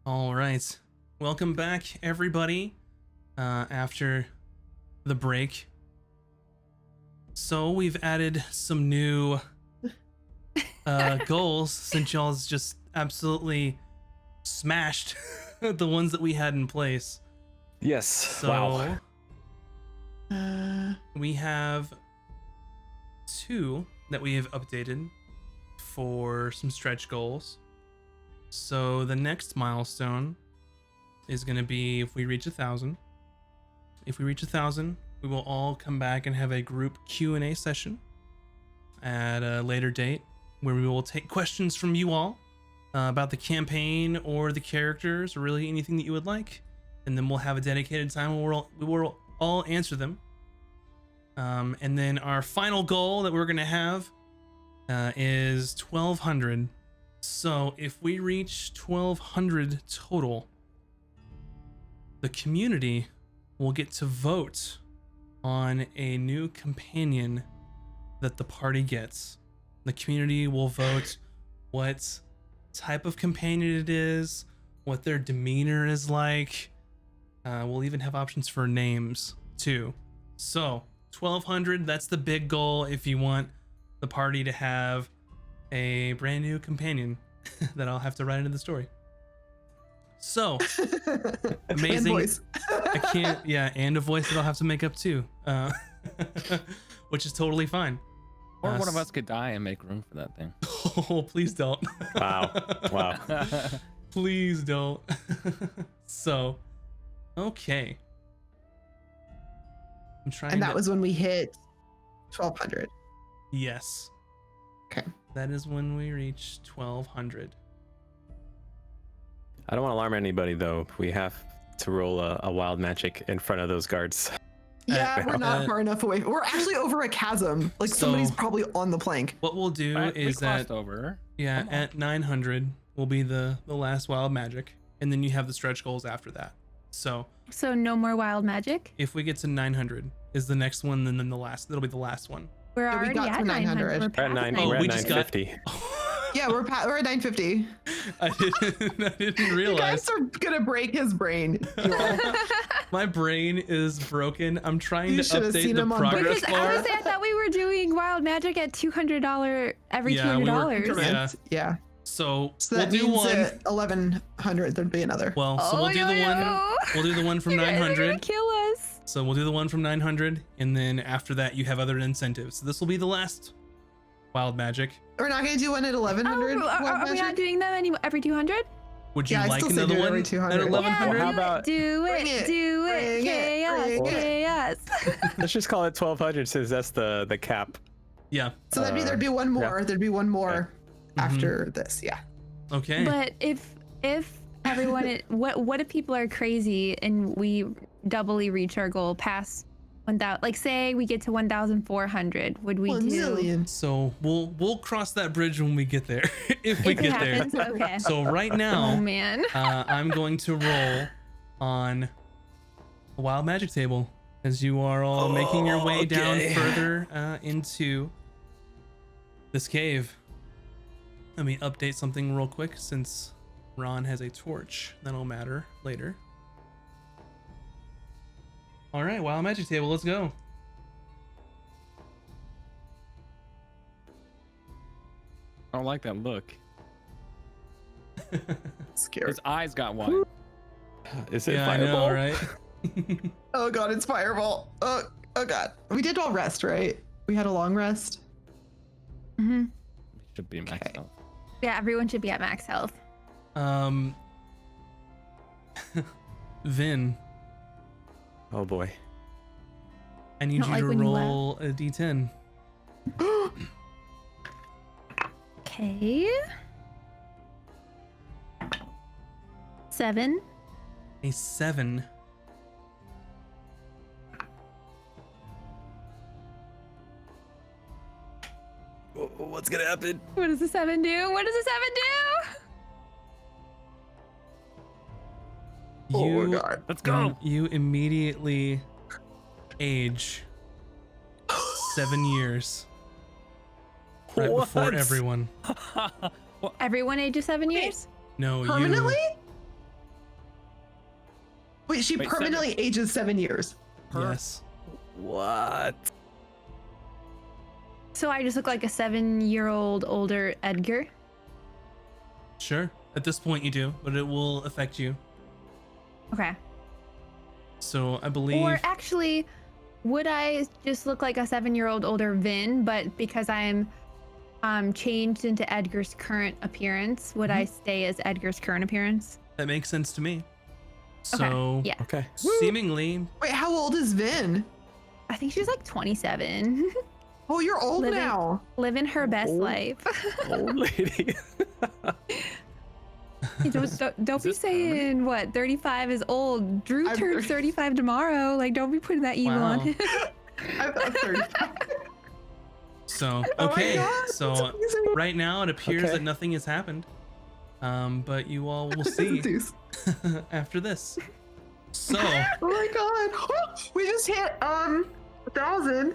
All right. Welcome back, everybody, after the break. So we've added some new goals since y'all's just absolutely smashed the ones that we had in place. Yes. So we have 2 that we have updated for some stretch goals. So the next milestone is going to be if we reach 1,000. If we reach 1,000, we will all come back and have a group Q&A session at a later date where we will take questions from you all about the campaign or the characters or really anything that you would like. And then we'll have a dedicated time where we will all answer them. And then our final goal that we're going to have is 1,200. So if we reach 1,200 total, the community will get to vote on a new companion that the party gets. The community will vote what type of companion it is, what their demeanor is like. We'll even have options for names too. So 1,200, that's the big goal if you want the party to have a brand new companion that I'll have to write into the story. So amazing. And voice. I can't, yeah, and a voice that I'll have to make up too, which is totally fine. Or one of us could die and make room for that thing. Oh, please don't. Wow. Please don't. So, okay. I'm trying And that to... was when we hit 1,200. Yes. Okay. That is when we reach 1,200. I don't want to alarm anybody though. We have to roll a wild magic in front of those guards. Yeah, we're not far enough away. We're actually over a chasm. Like somebody's probably on the plank. What we'll do is that over. Yeah, at 900 will be the last wild magic, and then you have the stretch goals after that. So no more wild magic. if we get to 900 is the next one, and then the last, that'll be the last one. We're Yeah, we already got at to 900. 900. We're We're at past 9. 900. We're we at just got- 950. Yeah, we're at 950. I didn't You realize. guys are gonna break his brain. My brain is broken. I'm trying You to should have update seen the him on progress Because bar. honestly, I thought we were doing wild magic at $200 every Yeah, we were- $200. Correct. Yeah. So So we'll that do means one. at 1,100 there'd be another. Well, so we'll do the one. We'll do the one from You guys are gonna 900. kill us. So we'll do the one from 900, and then after that, you have other incentives. So this will be the last wild magic. We're not gonna do one at 1,100. Oh, are we not doing them every 200? Would you Yeah, I like still say another do it one every at 200. 1,100? Well, how about- do Bring it, it, do it, bring it, chaos, bring it. chaos. Let's just call it 1,200 since that's the cap. Yeah. So there'd be one more. Yeah. There'd be one more Mhm. after this. Yeah. Okay. But if everyone, what if people are crazy and we doubly reach our goal past 1,000? Like say we get to 1,400, would we 1 do? million. So we'll cross that bridge when we get there, if we If it get happens, there. okay. So right Oh now, man. I'm going to roll on a wild magic table as you are all making your way down Okay. further into this cave. Let me update something real quick since Ron has a torch. That'll matter later. All right, wild magic table, let's go. I don't like that look. Scary. His eyes got wide. Is it Yeah, I fireball? know, right? Oh god, it's fireball. Oh god. We did all rest, right? We had a long rest. hmm Should be maxed Okay. out. Yeah, everyone should be at max health. Vin, Oh boy. I need Not you like to when you roll a d10. Okay. 7. A 7. What's gonna happen? What does the 7 do? What does the 7 do? Oh You, my god. Let's go. You immediately age 7 years. Right before What? everyone. Everyone ages 7 years? No, Permanently? she Wait, permanently ages 7 years. Yes. What? So I just look like a 7-year-old older Edgar. Sure. At this point, you do, but it will affect you. Okay. So I believe. Or actually, would I just look like a 7-year-old older Vin, but because I'm changed into Edgar's current appearance, would I stay as Edgar's current appearance? That makes sense to me. So Okay. Yeah. Okay. seemingly, Wait, how old is Vin? I think she's like 27. Oh, you're old Living- now. Living her best Old. life. Old lady. Don't be this saying what 35 is old. Drew I'm turns 35 tomorrow. Like, don't be putting that evil on Wow. him. I'm 35. so Oh my okay. God, that's So amazing. right now it appears Okay. that nothing has happened. But you all will see Deuce. after this. So Oh my god. We just hit 1,000.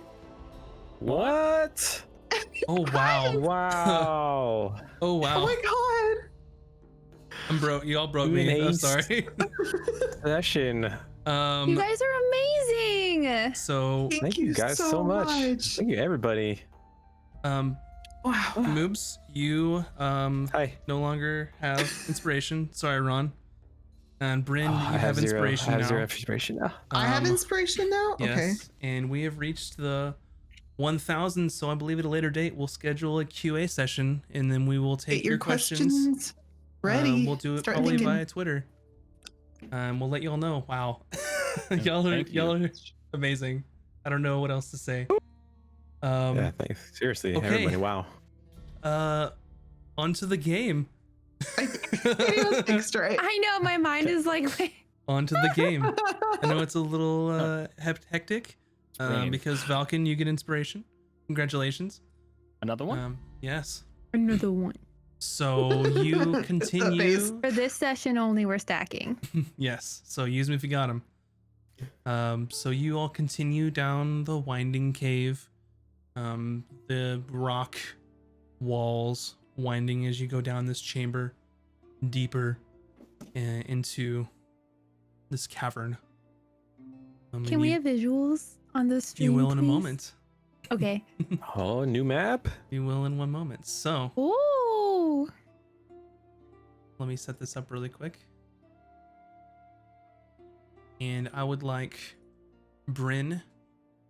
What? oh wow. Wow. Oh Oh wow. my god. I'm broke. You all broke me. I'm Nice. sorry. Session. You guys are amazing. So Thank you guys so much. Thank you, everybody. Wow. Moobs, you Hi. no longer have inspiration. Sorry, Ron. And Bryn, Oh, you have inspiration I have now. zero inspiration now. I have inspiration now? Yes, Okay. and we have reached the 1,000. So I believe at a later date we'll schedule a QA session, and then we will take Get your questions ready. We'll do it Start probably thinking. via Twitter. We'll let y'all know. Wow, y'all Thank you. are amazing. I don't know what else to say. Yeah, thanks. Seriously, okay. everybody. Wow. Onto the game. I think straight. I know my mind is like, Onto the game. I know it's a little hectic Brain. because Valken, you get inspiration. Congratulations. Another one? Yes. another one. So you face. continue. For this session only, we're stacking. Yes. So use them if you got them. So you all continue down the winding cave. The rock walls winding as you go down this chamber deeper into this cavern. Can and we you, have visuals on the stream? you will in a please? moment. Okay. Oh, new map. You will in one moment. So Ooh. let me set this up really quick. And I would like Bryn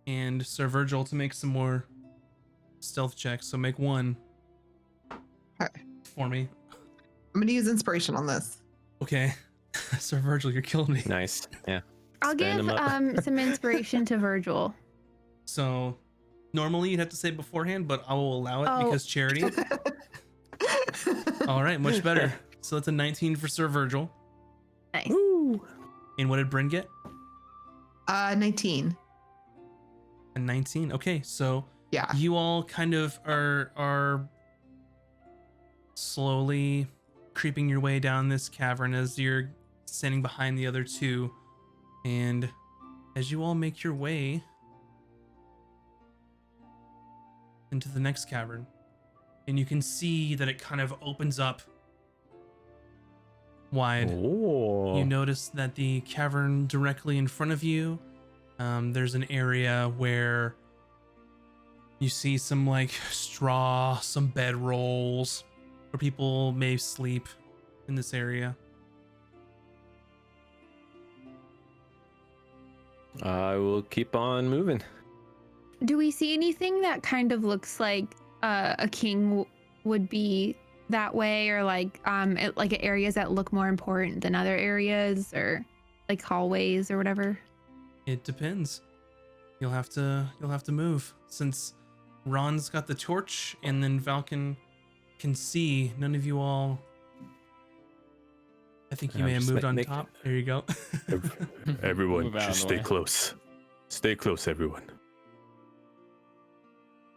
and Sir Virgil to make some more stealth checks. So make one Okay. for me. I'm gonna use inspiration on this. Okay. Sir Virgil, you're killing me. Nice. Yeah. I'll Stand give 'em up. some inspiration to Virgil. So normally you'd have to say beforehand, but I will allow it Oh. because charity. All right, much better. So that's a 19 for Sir Virgil. Nice. Woo. And what did Bryn get? 19. A 19. Okay, so Yeah. you all kind of are slowly creeping your way down this cavern as you're standing behind the other two, and as you all make your way into the next cavern, and you can see that it kind of opens up wide. Oh. You notice that the cavern directly in front of you, there's an area where you see some like straw, some bed rolls, where people may sleep in this area. I will keep on moving. Do we see anything that kind of looks like a king would be that way, or like like areas that look more important than other areas, or like hallways or whatever? It depends. You'll have to move, since Ron's got the torch and then Valken can see. None of you all, I think you Yeah, may have just moved on make- top. There you go. Everyone, Move out of the way. close. Stay close, everyone.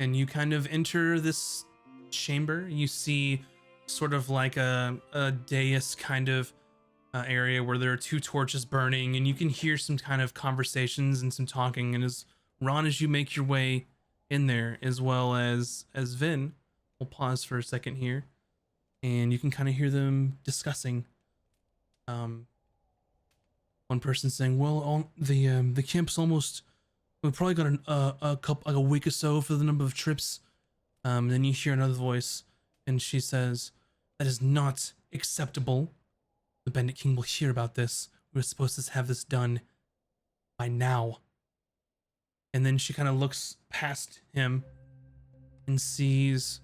And you kind of enter this chamber. You see sort of like a dais kind of area where there are two torches burning, and you can hear some kind of conversations and some talking. And as Ron, as you make your way in there, as well as Vin, we'll pause for a second here, and you can kind of hear them discussing One person saying, "Well, the camp's almost. We've probably got a couple, like a week or so for the number of trips." Then you hear another voice, and she says, "That is not acceptable. The Bandit King will hear about this. We're supposed to have this done by now." And then she kind of looks past him and sees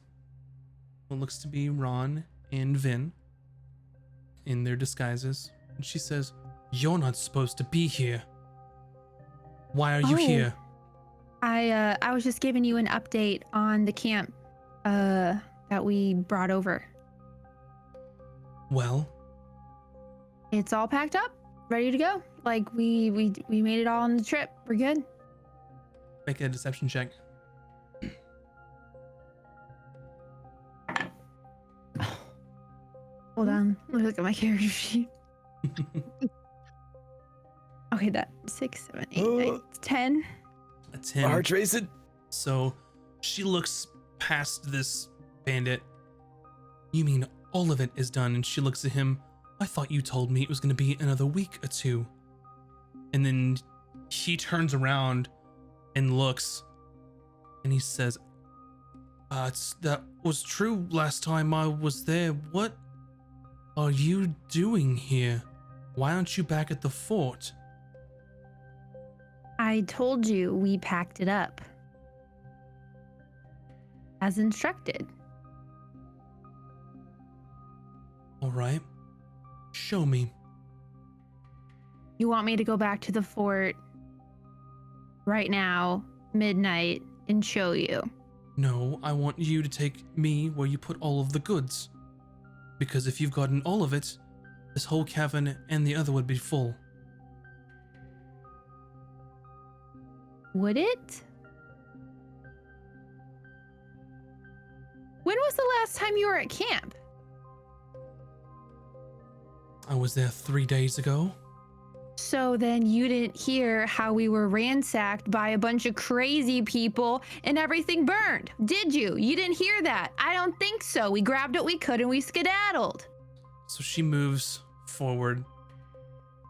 what looks to be Ron and Vin in their disguises. And she says, "You're not supposed to be here. Why are you here?" I was just giving you an update on the camp that we brought over. Well, It's all packed up, ready to go. Like we made it all on the trip. We're good. make a deception check. Hold on. Let me look at my character sheet. Okay, that 6, 7, 8, 9, 10. A 10. Heart racing. So she looks past this bandit. "You mean all of it is done?" And she looks at him. "I thought you told me it was going to be another week or two." And then he turns around and looks, and he says, that was true last time I was there. What are you doing here? Why aren't you back at the fort?" I told you we packed it up. As instructed. "All right, show me." You want me to go back to the fort right now, midnight, and show you? "No, I want you to take me where you put all of the goods. Because if you've gotten all of it, this whole cavern and the other would be full." Would it? When was the last time you were at camp? "I was there 3 days ago." So then you didn't hear how we were ransacked by a bunch of crazy people and everything burned, did you? You didn't hear that? I don't think so. We grabbed what we could and we skedaddled. So she moves forward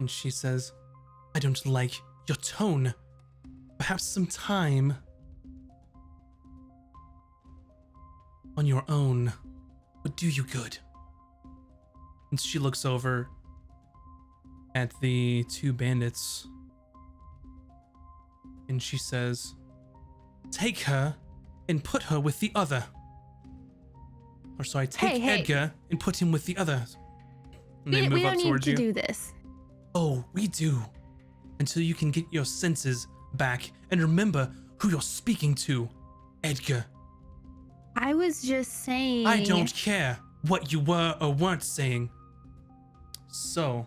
and she says, "I don't like your tone. Perhaps some time on your own would do you good." And she looks over at the two bandits and she says, "Take her and put her with the other." Or sorry, take Hey. Edgar and put him with the others. And We they move don't up need towards to you. do this. "Oh, we do. Until you can get your senses back and remember who you're speaking to, Edgar. I was just saying. I don't care what you were or weren't saying." So,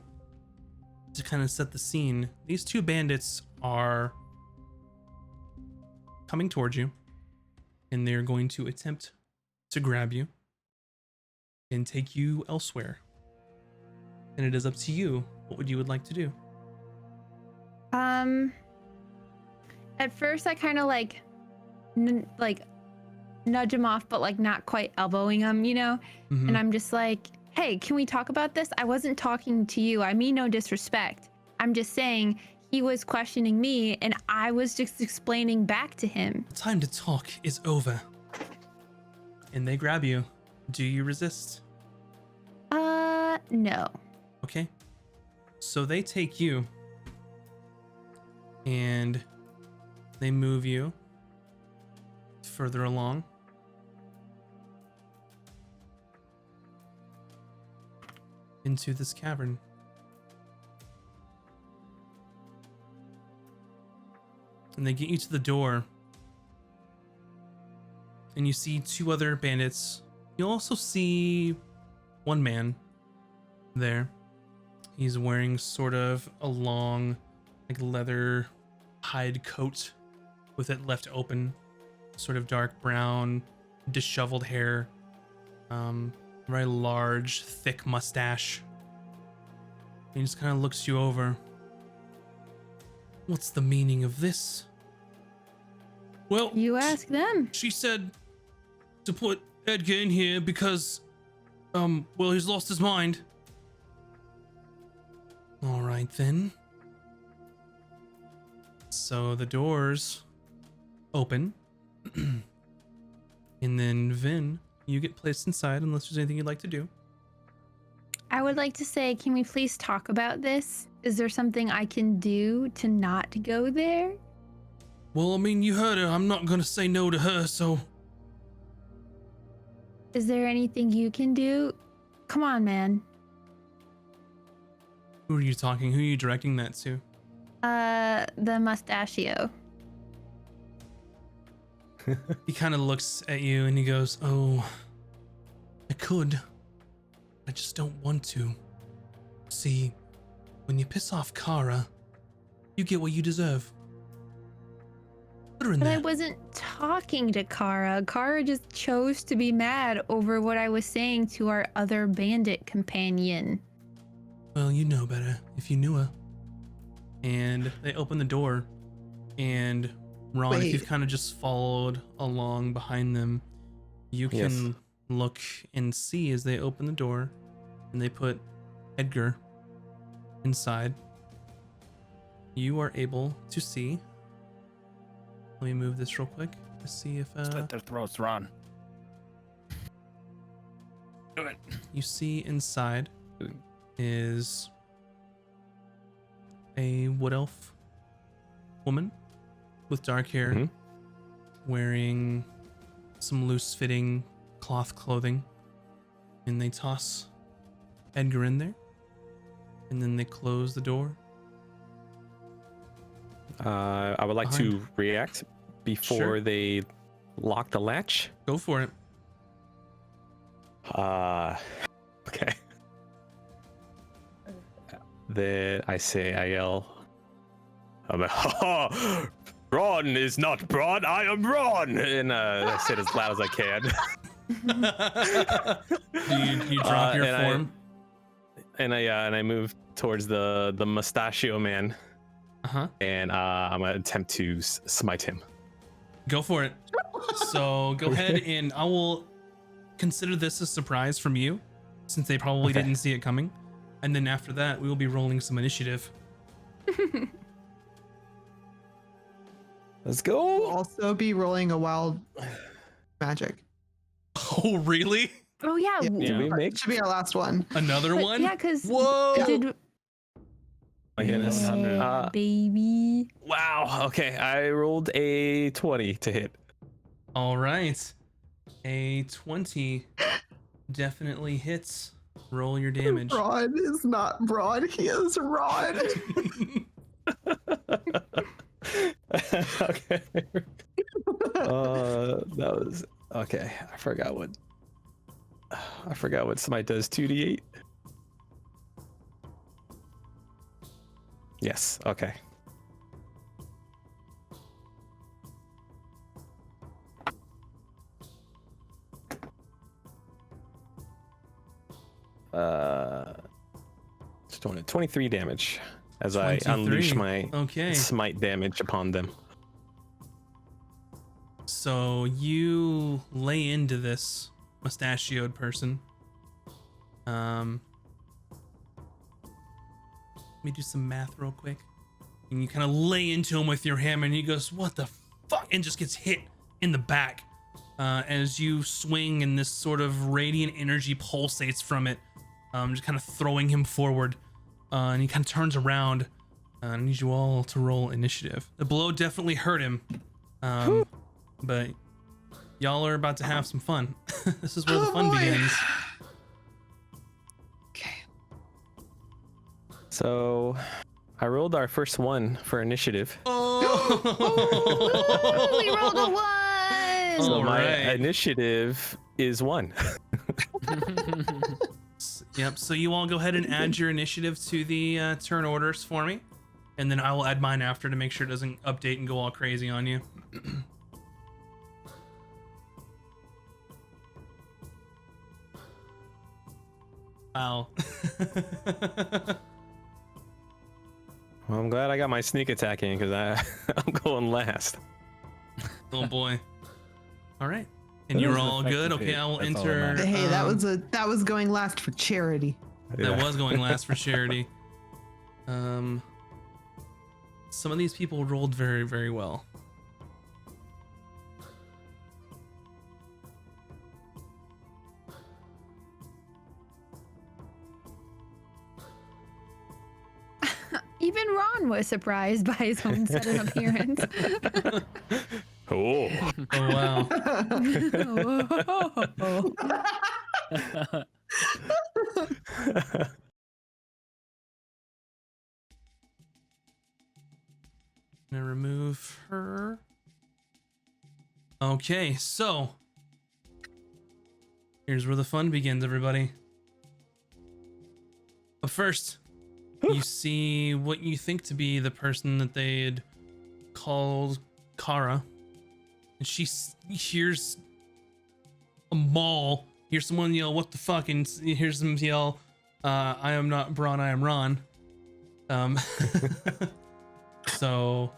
to kind of set the scene, these two bandits are coming towards you, and they're going to attempt to grab you and take you elsewhere. And it is up to you. What would you would like to do? At first I kind of like nudge him off, but like not quite elbowing him, you know? Mhm. And I'm just like, "Hey, can we talk about this? I wasn't talking to you. I mean no disrespect. I'm just saying he was questioning me and I was just explaining back to him." The time to talk is over. And they grab you. Do you resist? No. Okay. So they take you and they move you further along. Into this cavern. And they get you to the door. And you see two other bandits. You also see one man there. He's wearing sort of a long, like leather hide coat with it left open, sort of dark brown, disheveled hair, very large, thick mustache. He just kind of looks you over. "What's the meaning of this?" "Well, You ask them. she said to put Edgar in here because, well, he's lost his mind." "All right then. So the doors open. And then Vin, you get placed inside unless there's anything you'd like to do. I would like to say, can we please talk about this? Is there something I can do to not go there? Well, I mean, you heard her. I'm not gonna say no to her, so... Is there anything you can do? Come on, man. Who are you talking? Who are you directing that to? The mustachio. He kind of looks at you and he goes, oh, I could. I just don't want to. See, when you piss off Kara, you get what you deserve. Put her in But I there. wasn't talking to Kara. Kara just chose to be mad over what I was saying to our other bandit companion. Well, you know better if you knew her. And they open the door, and Ron, if Wait. you've kind of just followed along behind them, you can look and see as they open the door and they put Edgar inside. You are able to see. Let me move this real quick to see if Slit their throats, Ron. Do it. you see inside is a wood elf woman with dark hair, Mhm. wearing some loose fitting cloth clothing, and they toss Edgar in there, and then they close the door. I would like to react before Sure. they lock the latch. Go for it. Okay. Then I yell, I'm like, ha, Ron is not Braun, I am Ron! And I say it as loud as I can. you drop your and form. And I move towards the mustachio man, Uh-huh. and I'm gonna attempt to smite him. Go for it. So go ahead, and I will consider this a surprise from you, since they probably Okay. didn't see it coming. And then after that, we will be rolling some initiative. Let's We'll go. also be rolling a wild magic. Oh, really? Oh yeah. Yeah. Did we make? Should be our last one. Another But one? yeah, because Whoa! did My goodness. yeah, baby. Wow. Okay, I rolled a 20 to hit. All right. A 20 definitely hits. Roll your damage. Rod is not Rod. He is Rod. Okay. That was okay. I forgot what smite does. 2d8. Yes. Okay. Just doing it. 23 damage as I 23. unleash my Okay. smite damage upon them. So you lay into this mustachioed person. Let me do some math real quick. And you kind of lay into him with your hammer, and he goes, "What the fuck?" and just gets hit in the back. As you swing, and this sort of radiant energy pulsates from it, just kind of throwing him forward. And he kind of turns around. I need you all to roll initiative. The blow definitely hurt him. But y'all are about to have some fun. This is where the fun boy. begins. Okay. So I rolled our first one for initiative. Oh, we rolled a one. So All my right. initiative is 1. Yep. So you all go ahead and add your initiative to the turn orders for me, and then I will add mine after to make sure it doesn't update and go all crazy on you. Wow. Well, I'm glad I got my sneak attack in because I'm going last. Oh boy. All right. And That you're was all effective good. Okay, hit. I will That's all that enter. matters. Hey, that was going last for charity. That was going last for charity. some of these people rolled very, very well. Even Ron was surprised by his own sudden appearance. Oh. Oh wow. Gonna remove her. Okay, so here's where the fun begins, everybody. But first, you see what you think to be the person that they'd called Kara. And she hears a maul, hears someone yell, "What the fuck?" and hears them yell, "I am not Braun, I am Ron." So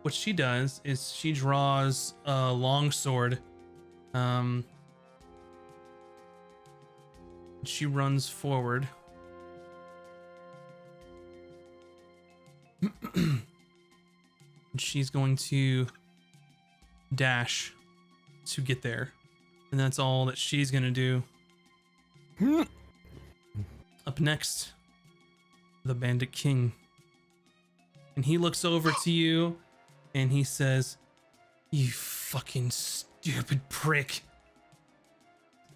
what she does is she draws a long sword. She runs forward. She's going to dash to get there. And that's all that she's going to do. Up next, the Bandit King. And he looks over to you and he says, "You fucking stupid prick."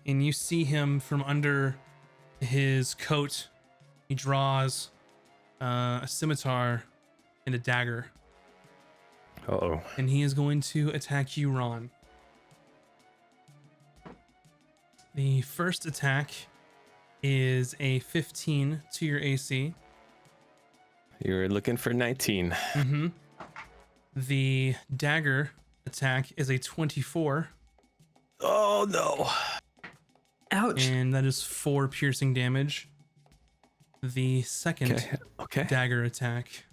And you see him from under his coat. He draws a scimitar and a dagger. Uh-oh. And he is going to attack you, Ron. The first attack is a 15 to your AC. You're looking for 19. Mm-hmm. The dagger attack is a 24. Oh, no. Ouch. And that is 4 piercing damage. The second Okay. dagger attack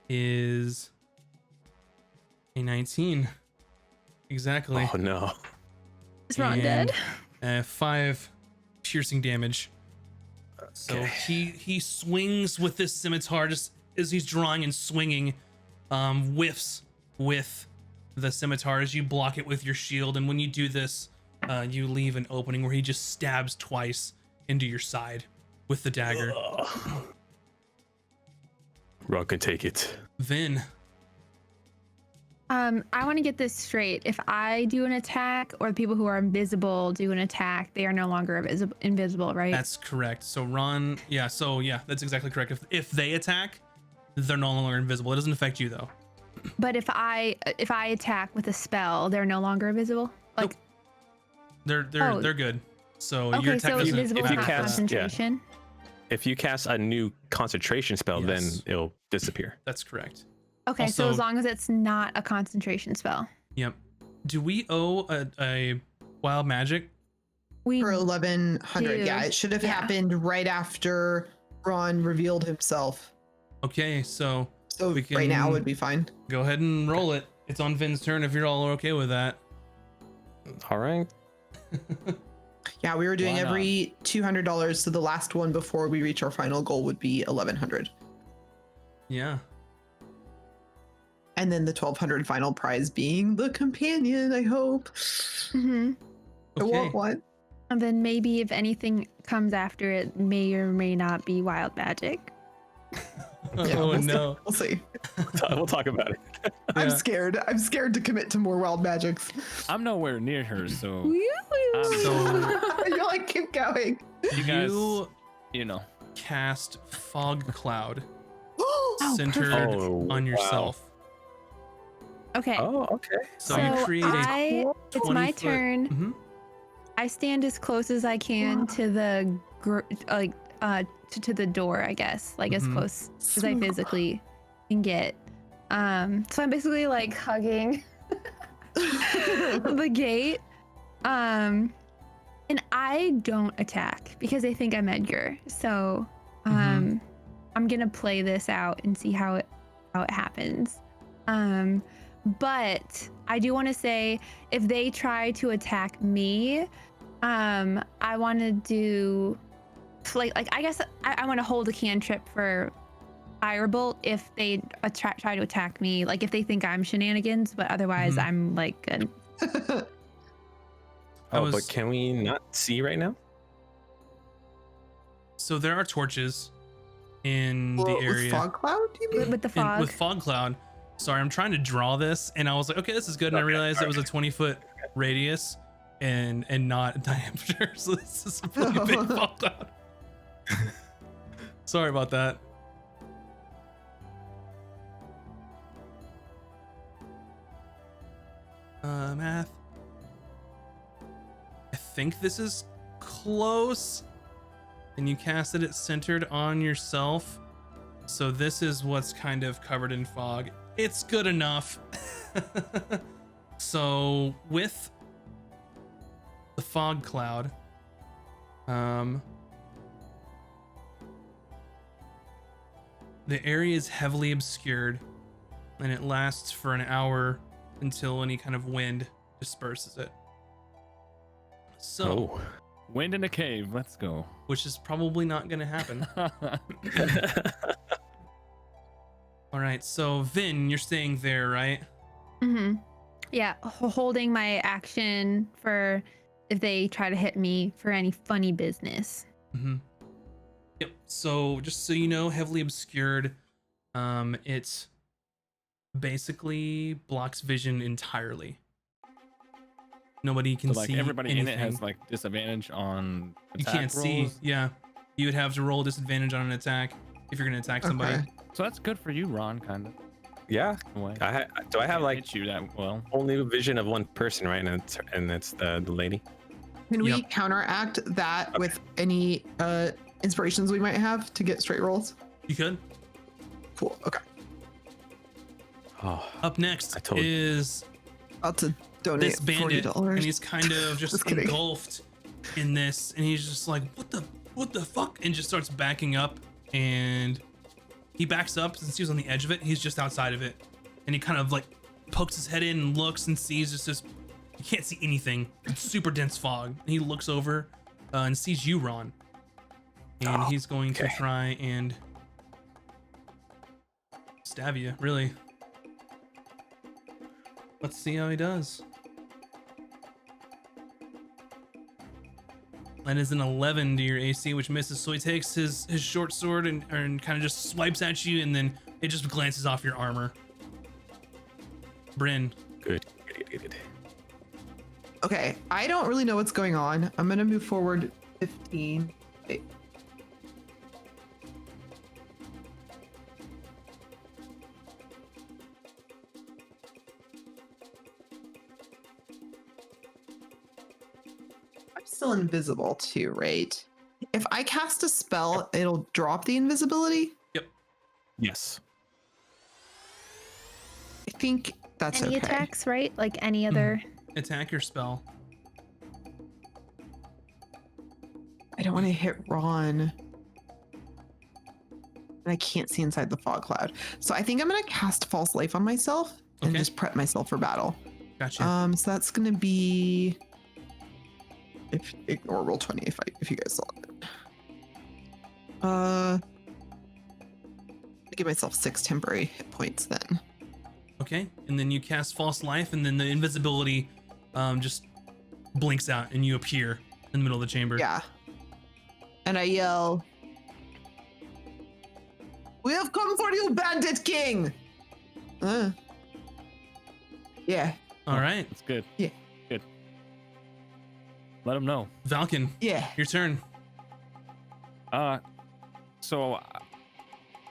is a 19. Exactly. Oh, no. Is Ron And, dead? 5 piercing damage. So Okay. he swings with this scimitar just as he's drawing and swinging, whiffs with the scimitar as you block it with your shield. And when you do this, you leave an opening where he just stabs twice into your side with the dagger. Ron can take it. Vin, I want to get this straight. If I do an attack or the people who are invisible do an attack, they are no longer invisible, right? that's correct. So Ron, that's exactly correct. If they attack, they're no longer invisible. It doesn't affect you though. But if I attack with a spell, they're no longer invisible. Like, They're good. So your okay, attack so doesn't invisible if is you not cast- concentration. If you cast a new concentration spell, Yes. then it'll disappear. That's correct. Okay, so Also- as long as it's not a concentration spell, Yep. Do we owe a wild magic? we For 1100. do. Yeah, it should have Yeah. happened right after Ron revealed himself. Okay, so So We right now can- would be fine. go ahead and roll it. It's on Vin's turn if you're all okay with that. All right. Yeah, we were doing Why not? every $200, so the last one before we reach our final goal would be 1100. Yeah. And then the 1200 final prize being the companion, I hope. Mhm. I Okay. want one. And then maybe if anything comes after it, may or may not be wild magic. Yeah, Oh we'll see. no. We'll see. We'll talk about it. I'm Yeah. scared. I'm scared to commit to more wild magics. I'm nowhere near her, so So You're like, keep going. you guys, you you know. cast fog cloud Oh, centered Oh, on wow. yourself. Okay. Oh, okay. So you create a it's my 20-foot turn. Mhm. I stand as close as I can to the to the door, I guess, like as Mhm. close as I physically can get. So I'm basically like hugging the gate. And I don't attack because I think I'm Edgar. So I'm gonna play this out and see how it happens. But I do want to say, if they try to attack me, I want to do like I guess I want to hold a cantrip for firebolt if they try to attack me, like if they think I'm shenanigans, but otherwise Mhm. I'm like good. But can we not see right now? So there are torches in the Well, area. with fog cloud, you mean? With the And fog. with fog cloud. Sorry, I'm trying to draw this, and I was like, okay, this is good. And I realized it was a 20-foot radius and not diameter. So this is a pretty big fog cloud. Sorry about that. Math. I think this is close. And you casted it centered on yourself. So this is what's kind of covered in fog. It's good enough. So with the fog cloud, the area is heavily obscured, and it lasts for an hour until any kind of wind disperses it. So, Oh. Wind in a cave. Let's go. which is probably not going to happen. All right, so Vin, you're staying there, right? Mm-hmm. Yeah, holding my action for if they try to hit me for any funny business. Mm-hmm. Yep. So just so you know, heavily obscured. It basically blocks vision entirely. Nobody can So like see everybody anything. in it has like disadvantage on You attack can't see. rolls. Yeah, you would have to roll disadvantage on an attack if you're gonna attack somebody. Okay. So that's good for you, Ron, kind of. Yeah. In a way. Do I have like hit you that well? only vision of one person, right? And it's the lady. Can we Yep. counteract that with any inspirations we might have to get straight rolls? You could. Cool. Okay. Oh. Up next I told you. is About to donate this bandit, $40. and he's kind of just Just kidding. engulfed in this, and he's just like, what the fuck, and just starts backing up, and he backs up since he was on the edge of it. He's just outside of it, and he kind of like pokes his head in and looks and sees just this. You can't see anything. It's super dense fog. And he looks over and sees you, Ron, and he's going to okay. try and stab you. Really. Let's see how he does. That is an 11 to your AC, which misses. So he takes his short sword and kind of just swipes at you, and then it just glances off your armor. Bryn. Good. Okay. I don't really know what's going on. I'm going to move forward 15. Wait. I'm still invisible too, right? If I cast a spell, it'll drop the invisibility. Yes. I think that's Any okay. attacks, right? Like any other. Attack your spell. I don't want to hit Ron. And I can't see inside the fog cloud. So I think I'm going to cast False Life on myself and Okay. just prep myself for battle. Gotcha. So that's going to be if ignore roll 20 if you guys saw it. I give myself 6 temporary hit points then. Okay. And then you cast False Life, and then the invisibility just blinks out, and you appear in the middle of the chamber. Yeah. And I yell, "We have come for you, Bandit King!" Yeah. All right. That's good. Yeah. Good. Let him know. Valken, Yeah. your turn. So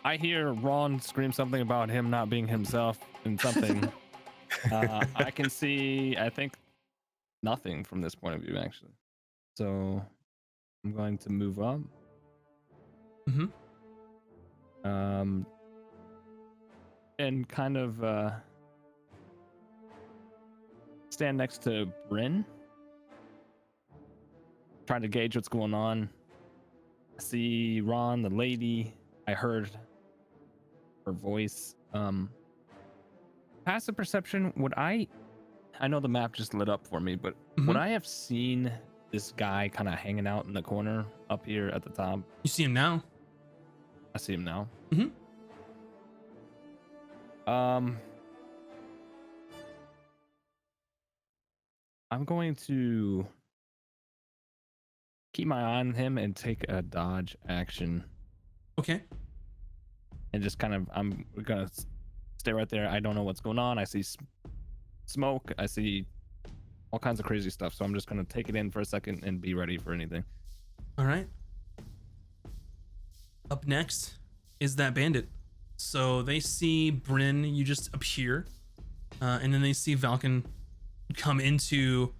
I hear Ron scream something about him not being himself and something. I can see, I think, nothing from this point of view, actually. So I'm going to move up. Mm-hmm. And kind of stand next to Bryn. Trying to gauge what's going on. I see Ron, the lady. I heard her voice. Passive perception, would I know the map just lit up for me, but would I have seen this guy kind of hanging out in the corner up here at the top? You see him now. I see him now. I'm going to keep my eye on him and take a dodge action Okay. and just kind of I'm gonna stay right there. I don't know what's going on. I see smoke. I see all kinds of crazy stuff. So I'm just gonna take it in for a second and be ready for anything. All right. Up next is that bandit. So they see Bryn, you just appear, and then they see Valken come into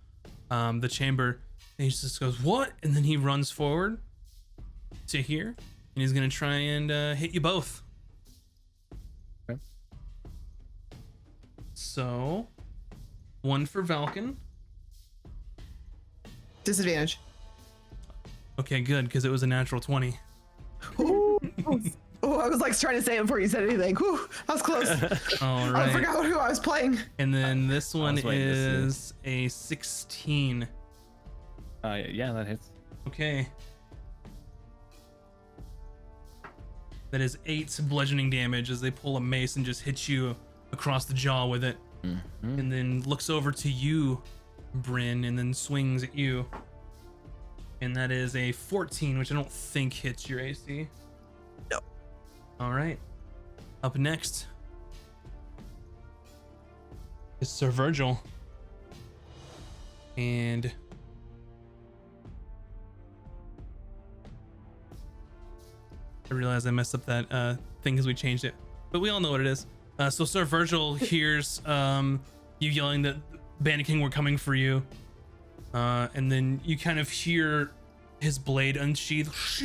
the chamber, and he just goes, "What?" And then he runs forward to here, and he's gonna try and hit you both. Okay. So, one for Valken. Disadvantage. Okay, good, because it was a natural 20. Oh, I was like trying to say it before you said anything. Whew, I was close. All I right. forgot who I was playing. And then this one was waiting to see it. is a 16. Yeah, that hits. Okay. That is 8 bludgeoning damage as they pull a mace and just hit you across the jaw with it. Mm-hmm. And then looks over to you, Bryn, and then swings at you. And that is a 14, which I don't think hits your AC. No. All right. Up next is Sir Virgil. And I realize I messed up that thing because we changed it, but we all know what it is. So Sir Virgil hears you yelling that Bandit King were coming for you, and then you kind of hear his blade unsheath,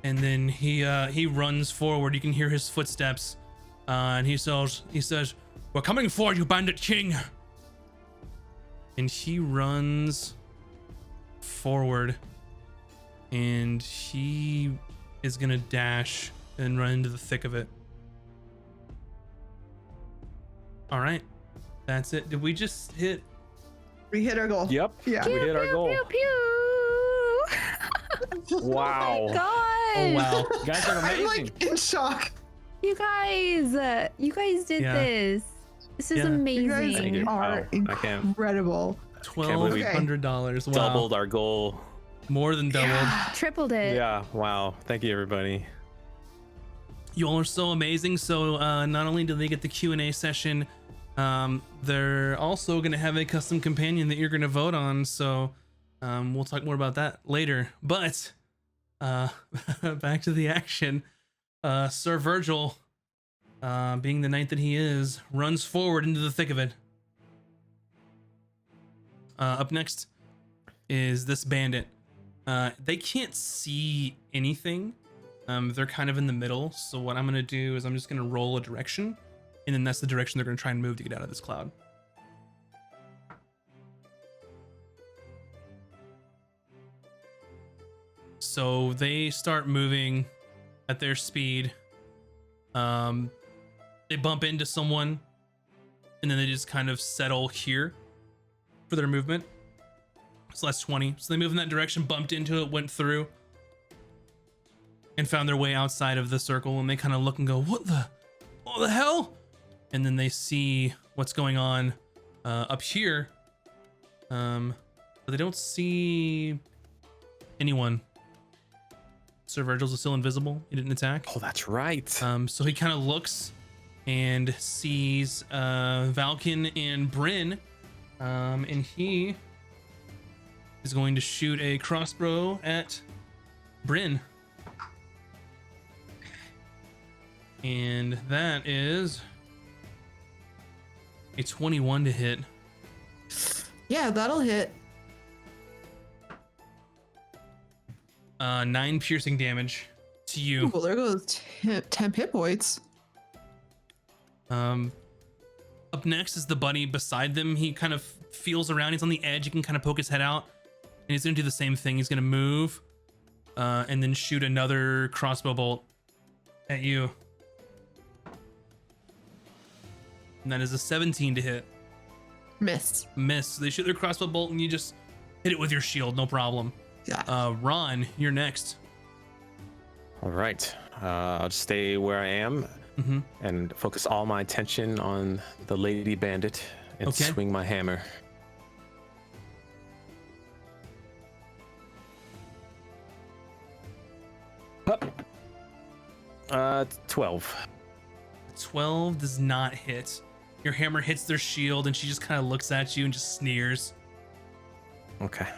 and then he runs forward. You can hear his footsteps, and he says, "We're coming for you, Bandit King." And he runs forward, and he is gonna dash and run into the thick of it. All right, that's it. Did we just hit? We hit our goal. Yep. Yeah. We hit our goal. Pew, pew. Wow. God. Oh wow! You guys are I'm amazing. like in shock. You guys did Yeah. this. This is Yeah. You guys Thank you. amazing. are Wow. I can't- incredible. believe we $1,200. Wow, Doubled our goal. more than doubled. Tripled it. Yeah. Wow. Thank you, everybody. You all are so amazing. So not only do they get the Q&A session, they're also going to have a custom companion that you're going to vote on. So we'll talk more about that later. But back to the action. Sir Virgil, being the knight that he is, runs forward into the thick of it. Up next is this bandit. They can't see anything. They're kind of in the middle. So what I'm going to do is I'm just going to roll a direction, and then that's the direction they're going to try and move to get out of this cloud. So they start moving at their speed. They bump into someone, and then they just kind of settle here for their movement. So that's 20. So they move in that direction, bumped into it, went through, and found their way outside of the circle. And they kind of look and go, what the hell? And then they see what's going on up here. But they don't see anyone. Sir Virgil's still invisible. He didn't attack. Oh, that's right. So he kind of looks and sees Valken and Bryn, and he is going to shoot a crossbow at Bryn. And that is a 21 to hit. Yeah, that'll hit. 9 piercing damage to you. Well, there goes 10 hit points. Up next is the buddy beside them. He kind of feels around. He's on the edge. He can kind of poke his head out, and he's gonna do the same thing. He's gonna move, and then shoot another crossbow bolt at you. And that is a 17 to hit. Miss. Miss. They shoot their crossbow bolt, and you just hit it with your shield, no problem. Yeah. Ron, you're next. All right. I'll just stay where I am. and focus all my attention on the lady bandit and Okay. swing my hammer. Up. 12. 12 does not hit. Your hammer hits their shield, and she just kind of looks at you and just sneers. Okay.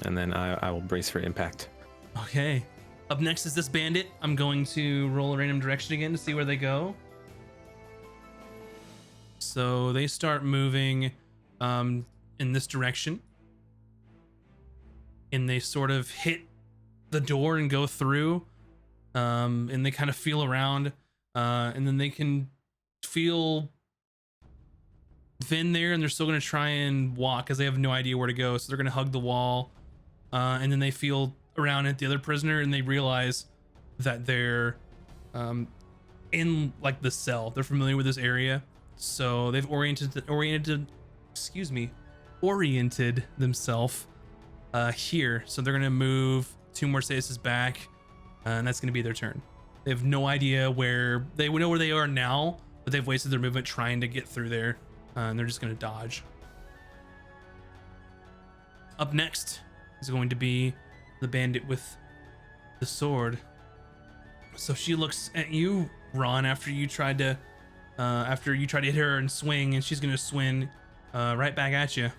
And then I will brace for impact. Okay. Up next is this bandit. I'm going to roll a random direction again to see where they go. So they start moving in this direction. And they sort of hit the door and go through. And they kind of feel around. And then they can feel Vin there, and they're still going to try and walk because they have no idea where to go. So they're going to hug the wall. And then they feel around at the other prisoner, and they realize that they're in like the cell. They're familiar with this area, so they've oriented themselves here. So they're gonna move 2 more spaces back, and that's gonna be their turn. They have no idea where they know where they are now, but they've wasted their movement trying to get through there, and they're just gonna dodge. Up next is going to be the bandit with the sword. So she looks at you, Ron, after you tried to hit her and swing, and she's gonna swing right back at you.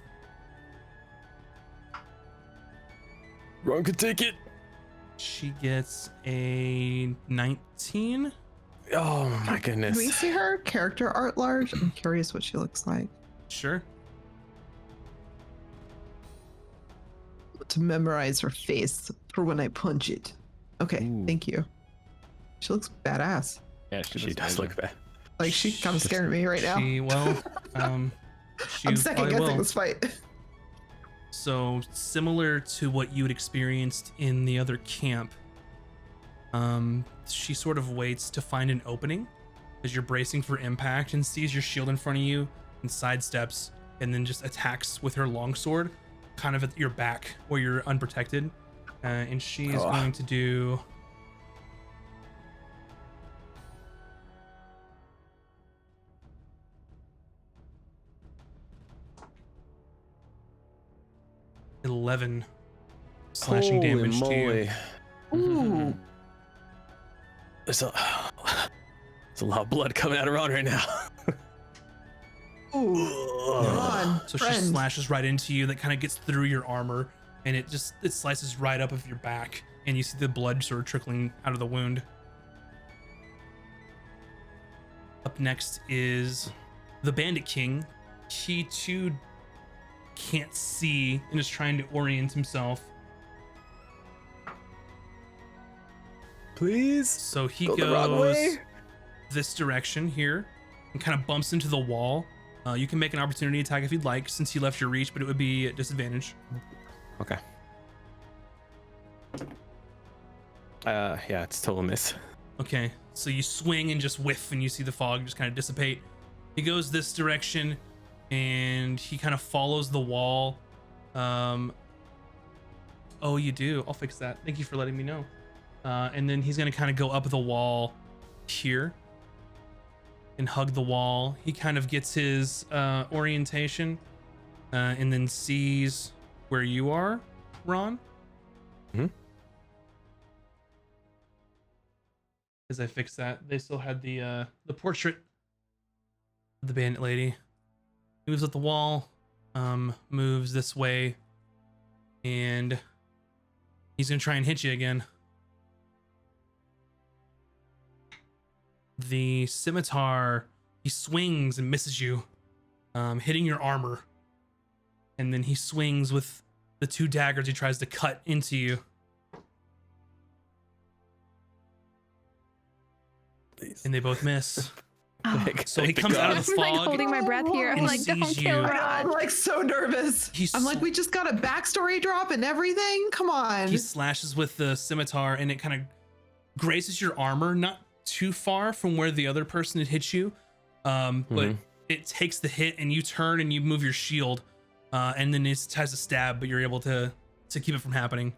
Ron can take it. She gets a 19. Oh my goodness. Can we see her character art large? I'm curious what she looks like. Sure. To memorize her face for when I punch it. Okay, Ooh. thank you. She looks badass. Yeah, She does look bad. Like she's kind of scaring me right now. She I'm second probably guessing will. this fight. So similar to what you had experienced in the other camp, she sort of waits to find an opening as you're bracing for impact and sees your shield in front of you and sidesteps and then just attacks with her longsword kind of at your back where you're unprotected. And she is going to do... ...11 slashing Holy damage to you. moly. Ooh. There's a lot of blood coming out of Ron right now. Ooh. Ron, So friend. she slashes right into you. That kind of gets through your armor, and it slices right up of your back, and you see the blood sort of trickling out of the wound. Up next is the Bandit King. He too can't see and is trying to orient himself. Please. So he Go the wrong way. goes this direction here and kind of bumps into the wall. You can make an opportunity attack if you'd like, since he left your reach, but it would be at disadvantage. Okay. Yeah, it's total miss. Okay, so you swing and just whiff, and you see the fog just kind of dissipate. He goes this direction, and he kind of follows the wall. Oh, you do? I'll fix that. Thank you for letting me know. And then he's gonna kind of go up the wall here and hug the wall. He kind of gets his orientation, and then sees where you are, Ron. Mhm. As I fix that, they still had the portrait of the bandit lady. He moves up the wall, moves this way, and he's gonna try and hit you again. The scimitar, he swings and misses you, hitting your armor. And then he swings with the 2 daggers he tries to cut into you. Please. And they both miss. Oh, So he comes out of the I'm like fog. holding my breath here. I'm and like, don't sees kill you. I'm Ron. like so nervous. He's I'm like, we just got a backstory drop and everything. Come on. He slashes with the scimitar, and it kind of grazes your armor, not too far from where the other person had hit you, but it takes the hit, and you turn and you move your shield, and then it has a stab, but you're able to keep it from happening.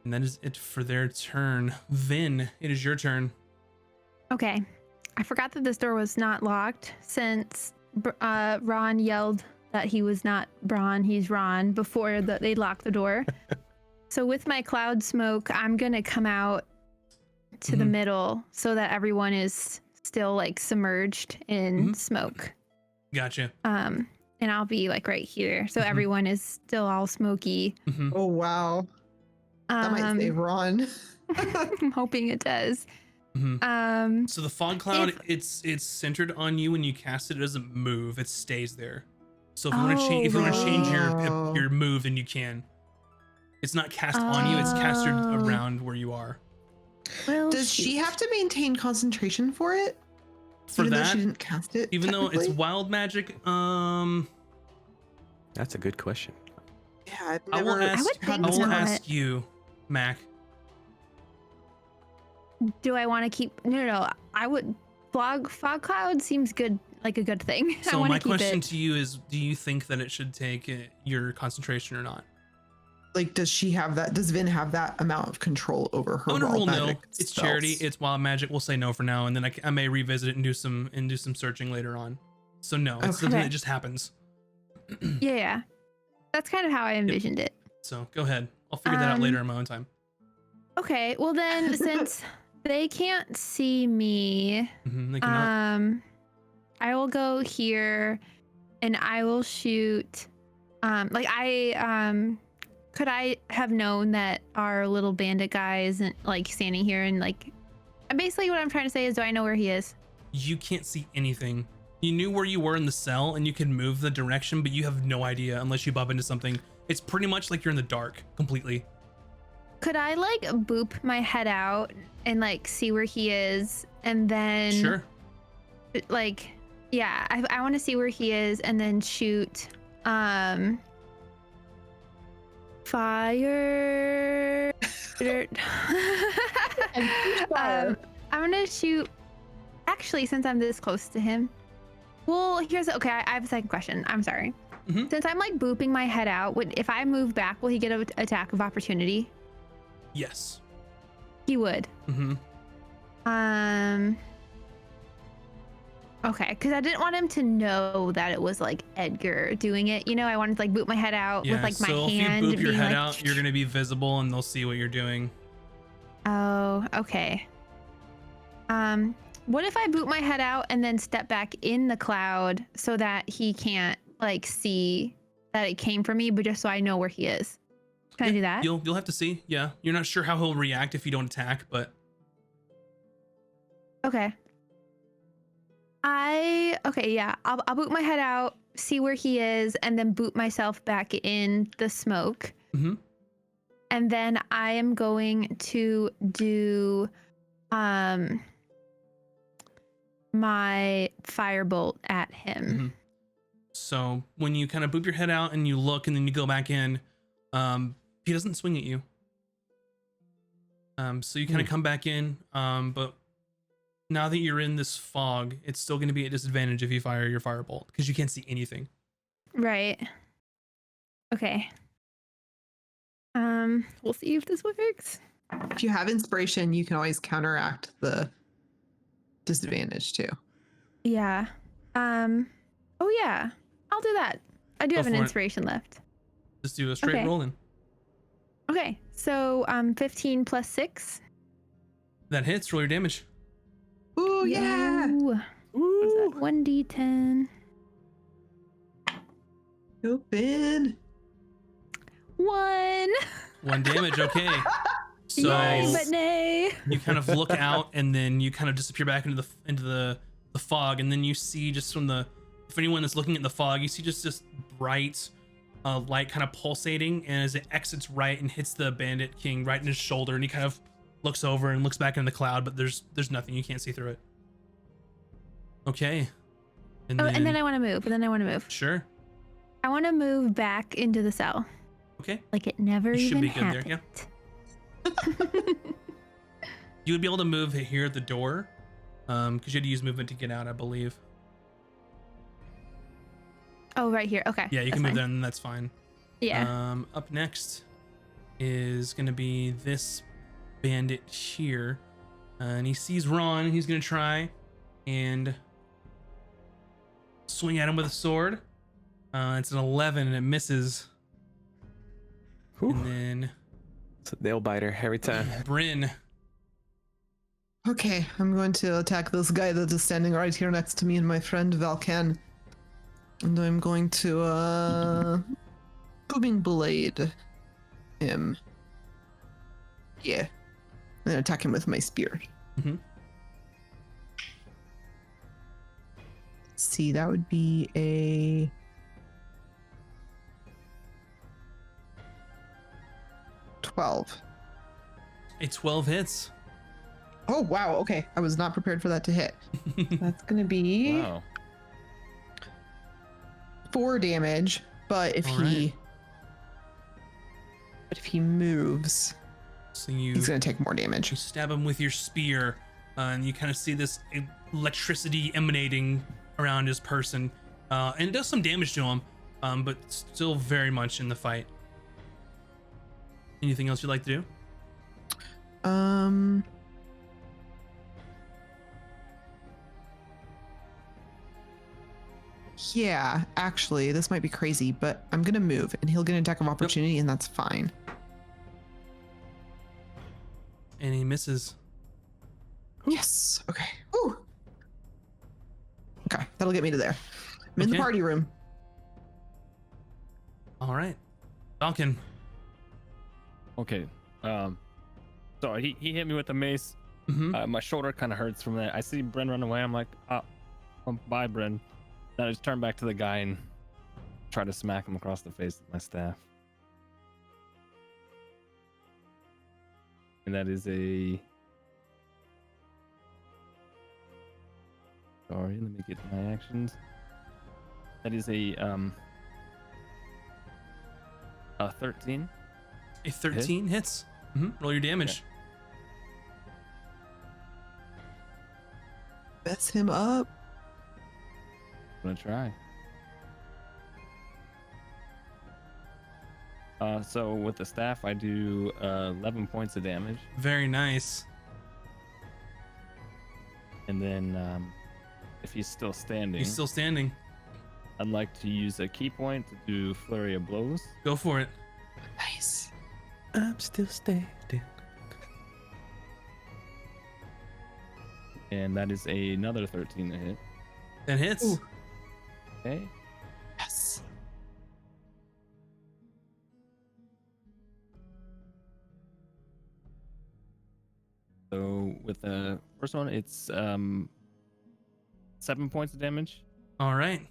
And that is it for their turn. Vin, it is your turn. Okay. I forgot that this door was not locked since Ron yelled that he was not Braun, he's Ron before they locked the door. So with my cloud smoke, I'm going to come out to the middle so that everyone is still like submerged in smoke. Gotcha. And I'll be like right here. So everyone is still all smoky. Oh, wow. That might save Ron. I'm hoping it does. So the fog cloud, it's centered on you when you cast it. It doesn't move. It stays there. So if you want to change, your move, then you can. It's not cast on you. It's casted around where you are. Well, Does she have to maintain concentration for it? For even that, though she didn't cast it, even though it's technically? wild magic, That's a good question. Yeah, I've I will never. ask you, Mac. Do I want to keep? No. I would. Fog cloud seems good, like a good thing. I So want my to keep question it. to you is: do you think that it should take your concentration or not? Like, does she have that? Does Vin have that amount of control over her? I'm gonna wild rule no. magic It's spells? charity. It's wild magic. We'll say no for now, and then I may revisit it and do some searching later on. So no, it's something that just happens. Yeah. That's kind of how I envisioned it. So go ahead. I'll figure that out later in my own time. Okay. Well then, since they can't see me, They cannot. I will go here, and I will shoot. Could I have known that our little bandit guy isn't like standing here and like? Basically, what I'm trying to say is, do I know where he is? You can't see anything. You knew where you were in the cell and you can move the direction, but you have no idea unless you bump into something. It's pretty much like you're in the dark completely. Could I like boop my head out and like see where he is, and then Sure. like, yeah, I want to see where he is and then shoot fire. I'm gonna shoot. Actually, since I'm this close to him, well, okay. I have a second question. I'm sorry. Since I'm like booping my head out, if I move back, will he get an attack of opportunity? Yes. He would. Okay, because I didn't want him to know that it was like Edgar doing it. You know, I wanted to like boot my head out with like my hand. So if you boop your being head like, out, you're gonna be visible and they'll see what you're doing. Oh, okay. What if I boot my head out and then step back in the cloud so that he can't like see that it came from me, but just so I know where he is? Can I do that? You'll have to see. Yeah, you're not sure how he'll react if you don't attack, but Okay. Yeah. I'll boot my head out, see where he is, and then boot myself back in the smoke. And then I am going to do my firebolt at him. So when you kind of boop your head out and you look and then you go back in, he doesn't swing at you. So you kind of come back in, but now that you're in this fog, it's still going to be a disadvantage if you fire your firebolt because you can't see anything. Right. Okay. We'll see if this works. If you have inspiration, you can always counteract the disadvantage too. Yeah. Oh yeah. I'll do that. I do Go have an for it. inspiration left. Just do a straight Okay. roll in. Okay. So 15 plus 6. That hits. Roll your damage. Ooh, yeah. Ooh. What's that? 1d10. Open. 1. 1 damage. Okay. So Yay, but nay. you kind of look out and then you kind of disappear back into the fog, and then you see just from if anyone is looking at the fog, you see just this bright light kind of pulsating, and as it exits right and hits the bandit king right in his shoulder, and he kind of looks over and looks back in the cloud, but there's nothing. You can't see through it. Okay. And then I want to move. Sure. I want to move back into the cell. Okay. Like it never You should even be good there, happened. You would be able to move here at the door, because you had to use movement to get out, I believe. Oh, right here. Okay. Yeah, you that's can move fine. there, and that's fine. Yeah. Up next is gonna be this bandit here. And he sees Ron. He's gonna try and swing at him with a sword. It's an 11 and it misses. Whew. And then It's a nail biter every time. Bryn. Okay, I'm going to attack this guy that is standing right here next to me and my friend Valken. And I'm going to booming blade him. Yeah. And then attack him with my spear. Mhm. See, that would be a 12. A 12 hits. Oh wow, okay. I was not prepared for that to hit. That's gonna be Wow. 4 damage, but if All he right. but if he moves, So you he's gonna take more damage. You stab him with your spear, and you kind of see this electricity emanating around his person, and it does some damage to him, but still very much in the fight. Anything else you'd like to do? Yeah, actually, this might be crazy, but I'm gonna move, and he'll get an attack of opportunity, and that's fine. And he misses. Yes. Okay. Woo. Okay, that'll get me to there. I'm in the Okay. party room. All right, Falcon. Okay. So he hit me with the mace. Mm-hmm. My shoulder kind of hurts from that. I see Bryn run away. I'm like, oh, bye, Bryn. Then I just turn back to the guy and try to smack him across the face with my staff. And that is a... Sorry, let me get my actions. That is a 13. A 13 hits. Mm-hmm. Roll your damage. Mess him up. I'm gonna try. So with the staff, I do 11 points of damage, Very nice. and then if he's still standing, He's still standing. I'd like to use a key point to do flurry of blows, Go for it. Nice. I'm still standing. and that is another 13 to hit. That hits. Ooh. Okay. Yes. So with the first one, it's 7 points of damage. All right.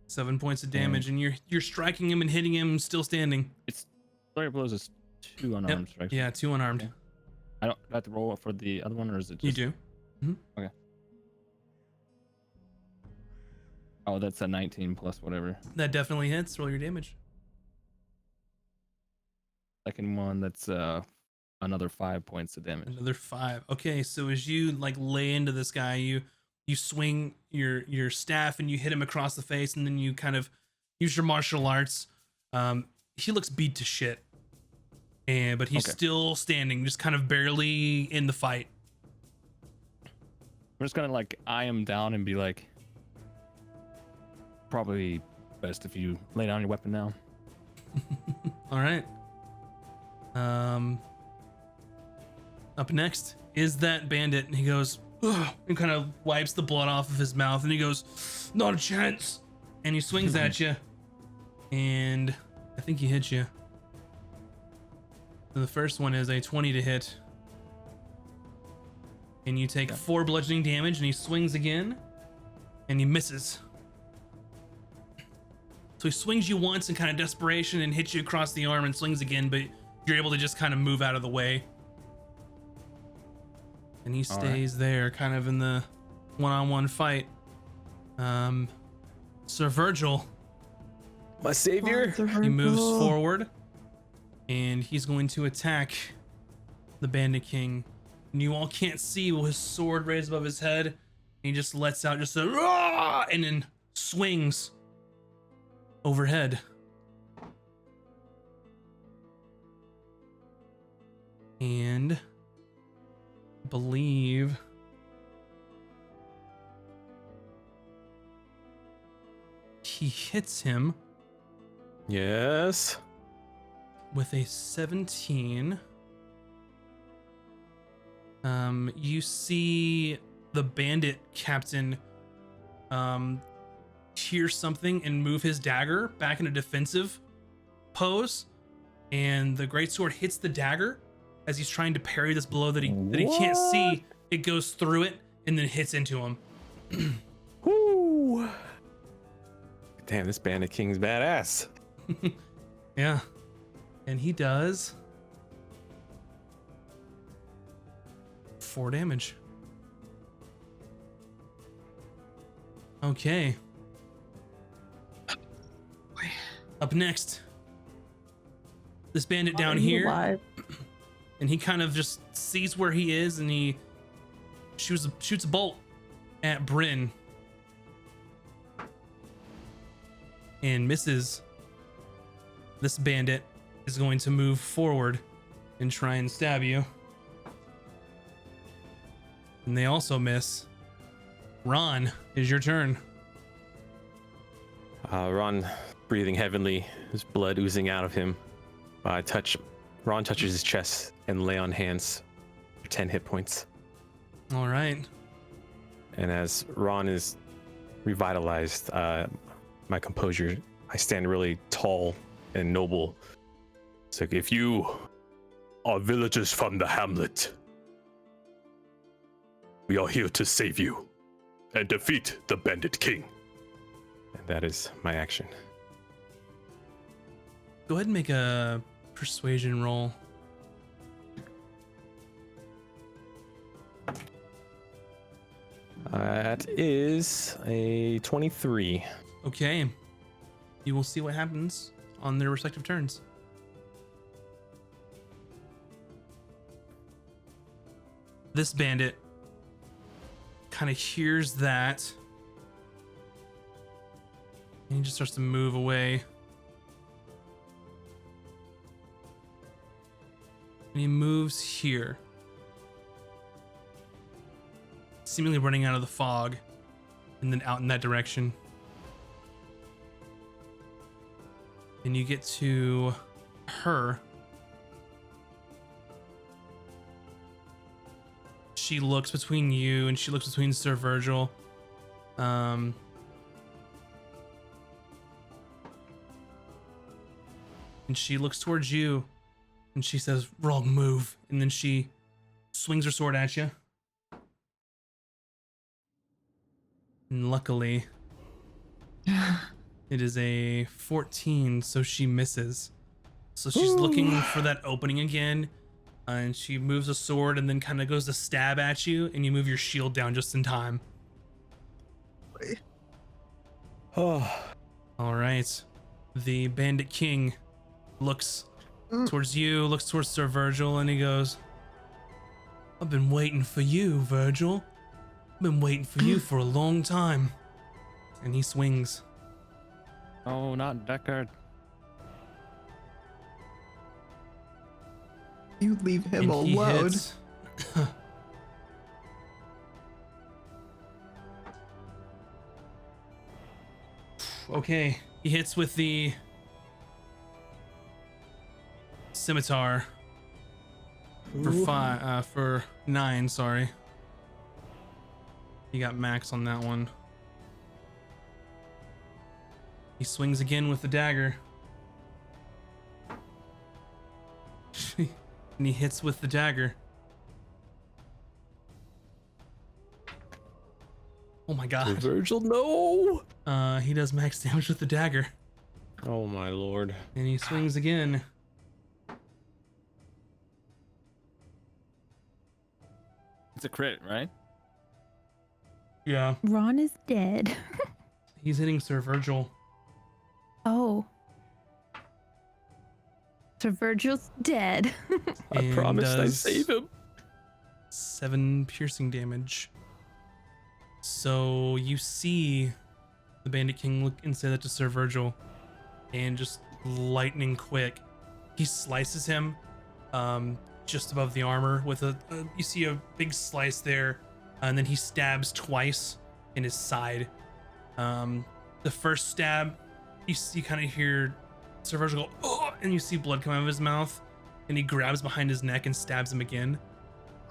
7 points of damage, and you're striking him and hitting him, still standing. It's flurry of blows is 2 unarmed strikes. Yeah, 2 unarmed. Okay. I don't have to roll for the other one, or is it just... You do. Oh, that's a 19 plus whatever. That definitely hits. Roll your damage. Second one, that's another 5 points of damage. Another 5. Okay, so as you like lay into this guy, you swing your staff and you hit him across the face, and then you kind of use your martial arts. He looks beat to shit, but he's still standing, just kind of barely in the fight. I'm just gonna like eye him down and be like, probably best if you lay down your weapon now. All right. Up next is that bandit, and he goes, ugh, and kind of wipes the blood off of his mouth, and he goes, not a chance. And he swings at you, and I think he hits you. So the first one is a 20 to hit, and you take 4 bludgeoning damage, and he swings again, and he misses. So he swings you once in kind of desperation and hits you across the arm and swings again, but you're able to just kind of move out of the way. And he stays there kind of in the one-on-one fight. Sir Virgil, My savior. he moves forward and he's going to attack the Bandit King. And you all can't see with his sword raised above his head. And he just lets out just a "Rah!" and then swings overhead. And believe he hits him Yes. with a 17. You see the bandit captain hear something and move his dagger back in a defensive pose, and the greatsword hits the dagger as he's trying to parry this blow that he can't see. It goes through it and then hits into him. Woo! Damn, this Bandit King's badass. Yeah, and he does 4 damage. Okay. Up next, this bandit down here, and he kind of just sees where he is, and he shoots a bolt at Bryn and misses. This bandit is going to move forward and try and stab you, and they also miss. Ron, is your turn. Ron, breathing heavily, his blood oozing out of him. Ron touches his chest and lay on hands for 10 hit points. All right. And as Ron is revitalized, my composure, I stand really tall and noble. It's like, if you are villagers from the hamlet, we are here to save you and defeat the Bandit King. And that is my action. Go ahead and make a persuasion roll. That is a 23. Okay. You will see what happens on their respective turns. This bandit kind of hears that, and he just starts to move away. And he moves here, seemingly running out of the fog, and then out in that direction. And you get to her. She looks between you and she looks between Sir Virgil. And she looks towards you and she says, "Wrong move." And then she swings her sword at you. And luckily, it is a 14, so she misses. So she's looking for that opening again, and she moves a sword and then kind of goes to stab at you, and you move your shield down just in time. Oh, All right. The Bandit King looks towards you, looks towards Sir Virgil, and he goes, "I've been waiting for you, Virgil. I've been waiting for you for a long time." And he swings. Oh, not Deckard. You leave him And he alone. hits. Okay, he hits with the scimitar for 9. Sorry, he got max on that one. He swings again with the dagger. And he hits with the dagger. Oh my god. Virgil, no! He does max damage with the dagger. Oh my lord. And he swings again. It's a crit, right? Yeah. Ron is dead. He's hitting Sir Virgil. Oh. So Virgil's dead. I And promised I'd does save him. 7 piercing damage. So you see the Bandit King look and say that to Sir Virgil, and just lightning quick, he slices him just above the armor with you see a big slice there, and then he stabs twice in his side. The first stab, you kind of hear Sir Virgil go, oh, and you see blood come out of his mouth, and he grabs behind his neck and stabs him again,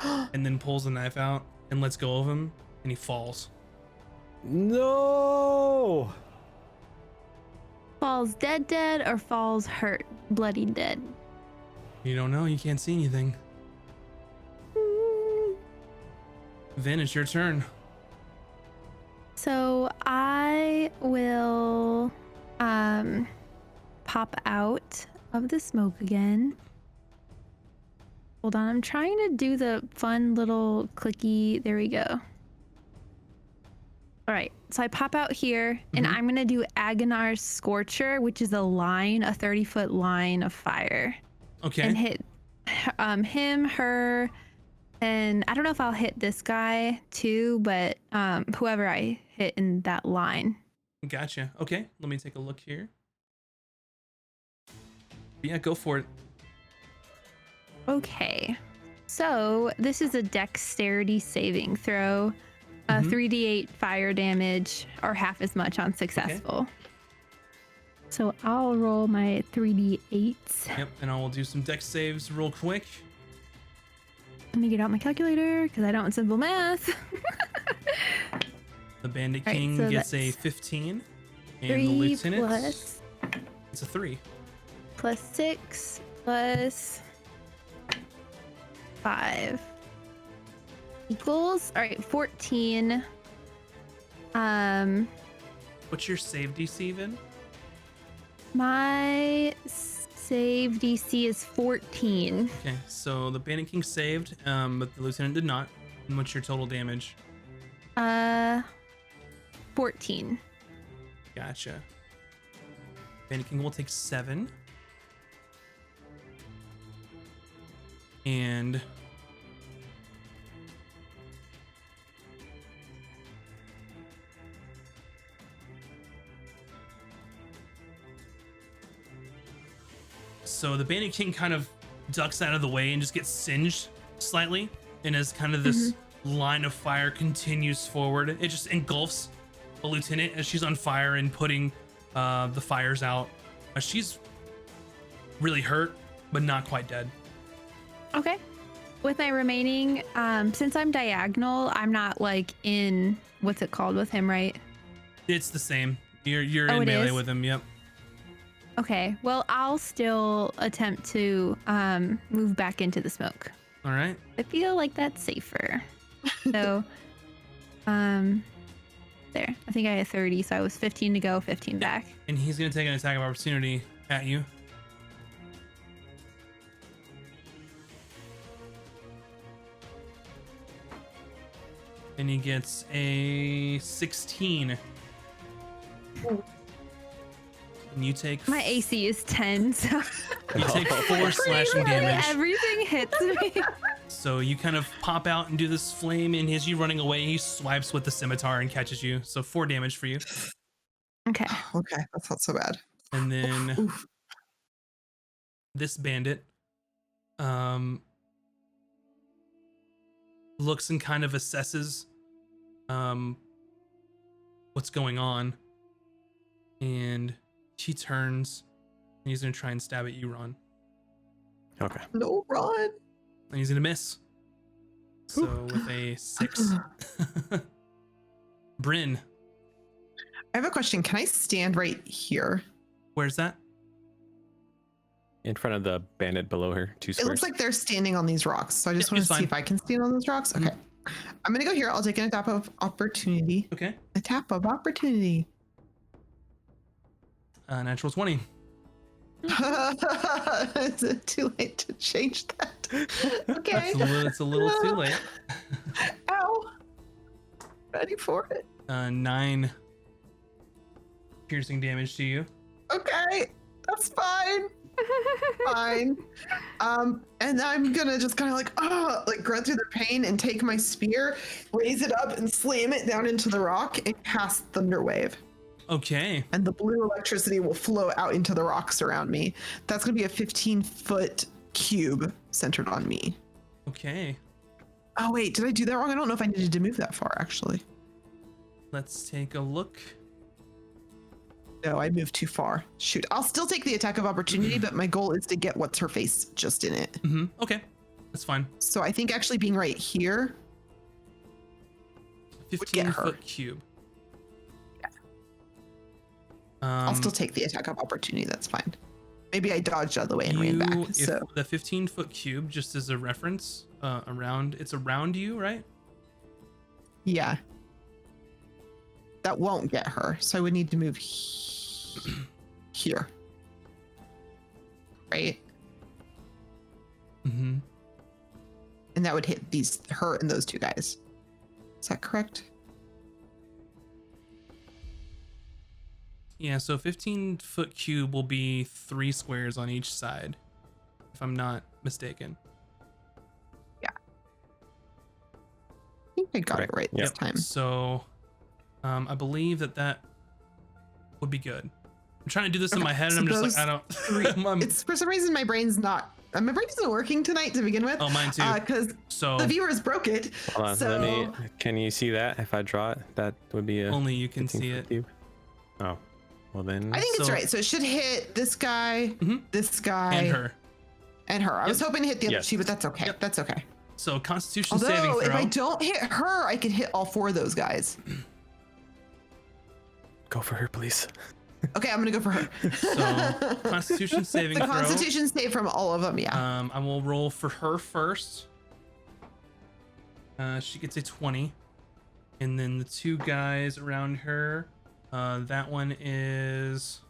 and then pulls the knife out and lets go of him, and he falls. No. Falls dead, or falls hurt, bloody dead? You don't know. You can't see anything. Vin, it's your turn. So I will pop out of the smoke again. Hold on, I'm trying to do the fun little clicky. There we go. All right, so I pop out here, and I'm gonna do Agonar's Scorcher, which is a 30-foot line of fire. Okay. And hit him, her, and I don't know if I'll hit this guy too, but whoever I hit in that line. Gotcha. Okay, let me take a look here. Yeah, go for it. Okay, so this is a dexterity saving throw. 3d8 fire damage, or half as much on successful. Okay. So I'll roll my 3d8s. Yep, and I will do some dex saves real quick. Let me get out my calculator because I don't want simple math. The Bandit King gets a 15, and the Lieutenant plus, it's a 3. Plus 6 plus 5 equals, all right, 14. What's your save DC, Vin? My save DC is 14. Okay, so the Bandit King saved, but the Lieutenant did not. And what's your total damage? 14. Gotcha. Bandit King will take 7. And so the Bandit King kind of ducks out of the way and just gets singed slightly, and as kind of this line of fire continues forward, it just engulfs the lieutenant as she's on fire and putting the fires out. She's really hurt, but not quite dead. Okay. With my remaining, since I'm diagonal, I'm not like in, what's it called with him, right? It's the same. You're in melee with him. Yep. Okay, well, I'll still attempt to move back into the smoke. All right. I feel like that's safer. So, there. I think I had 30, so I was 15 to go, 15 back. And he's going to take an attack of opportunity at you. And he gets a 16. Ooh. And you take... My AC is 10, so... You take 4 slashing damage. Everything hits me. So you kind of pop out and do this flame, and as you running away, he swipes with the scimitar and catches you. So 4 damage for you. Okay. Okay, that's not so bad. And then Oof. this bandit looks and kind of assesses what's going on. And he turns and he's going to try and stab at you, Ron. Okay. No, Ron. And he's going to miss. So with a 6. Bryn. I have a question. Can I stand right here? Where's that? In front of the bandit below her, 2 squares. It looks like they're standing on these rocks. So I just want to see if I can stand on those rocks. Okay. I'm going to go here. I'll take an attack of opportunity. Okay. A tap of opportunity. Natural 20. Is it too late to change that? Okay. It's a little too late. Ow. Ready for it. 9 piercing damage to you. Okay. That's fine. Fine. And I'm gonna just kind of like grunt through the pain and take my spear, raise it up and slam it down into the rock and cast Thunderwave. Okay. And the blue electricity will flow out into the rocks around me. That's gonna be a 15-foot cube centered on me. Okay. Oh wait, did I do that wrong? I don't know if I needed to move that far actually. Let's take a look. No, I moved too far. Shoot, I'll still take the attack of opportunity, but my goal is to get what's her face just in it. Okay, that's fine. So I think actually being right here. 15-foot cube. Yeah. I'll Um, still take the attack of opportunity. That's fine. Maybe I dodged out of the way and ran back. If So the 15-foot cube, just as a reference, it's around you, right? yeah, that won't get her. So I would need to move here, right? Mm-hmm. And that would hit her and those two guys. Is that correct? Yeah, so 15-foot cube will be 3 squares on each side, if I'm not mistaken. Yeah. I think I got it right this time. So, I believe that would be good. I'm trying to do this in my head, and I'm just like, I don't. It's for some reason my brain's not. My brain isn't working tonight to begin with. Oh, mine too. Because So the viewers broke it. Hold on, So can you see that? If I draw it, that would be a only you can 15 see foot it. cube. Oh, well then. I think it's So- right. So it should hit this guy, this guy, And her. and her. I was hoping to hit the other Yes. two, but that's okay. Yep. That's okay. So Constitution saving Although if throw. I don't hit her, I can hit all 4 of those guys. Go for her, please. Okay, I'm gonna go for her. So Constitution saving The throw. Constitution save from all of them. Yeah. I will roll for her first. She gets a 20, and then the 2 guys around her. That one is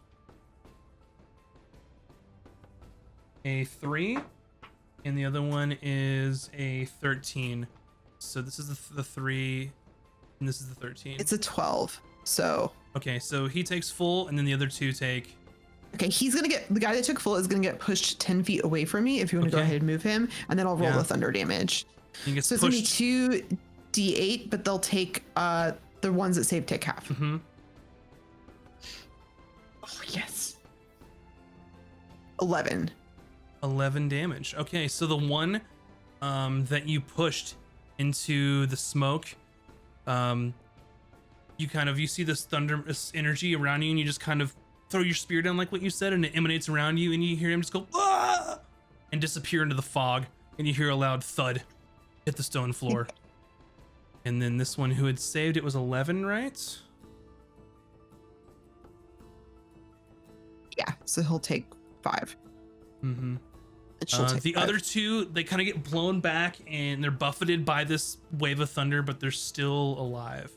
a 3, and the other one is a 13. So this is the 3, and this is the 13. It's a 12. So Okay, so he takes full, and then the other 2 take. okay, he's gonna get the guy that took full is gonna get pushed 10 feet away from me. If you want to go Okay. ahead and move him, and then I'll roll Yeah. the thunder damage. He gets So it's gonna be pushed. 2d8, but they'll take the ones that save take half. Mm-hmm. Oh, yes. 11. 11 damage. Okay, so the one that you pushed into the smoke, you see this thunderous energy around you, and you just kind of throw your spear down like what you said, and it emanates around you, and you hear him just go ah! And disappear into the fog, and you hear a loud thud hit the stone floor. And then this one who had saved it was 11, right? Yeah, so he'll take 5. Mm-hmm. And she'll take The 5. other 2, they kind of get blown back, and they're buffeted by this wave of thunder, but they're still alive.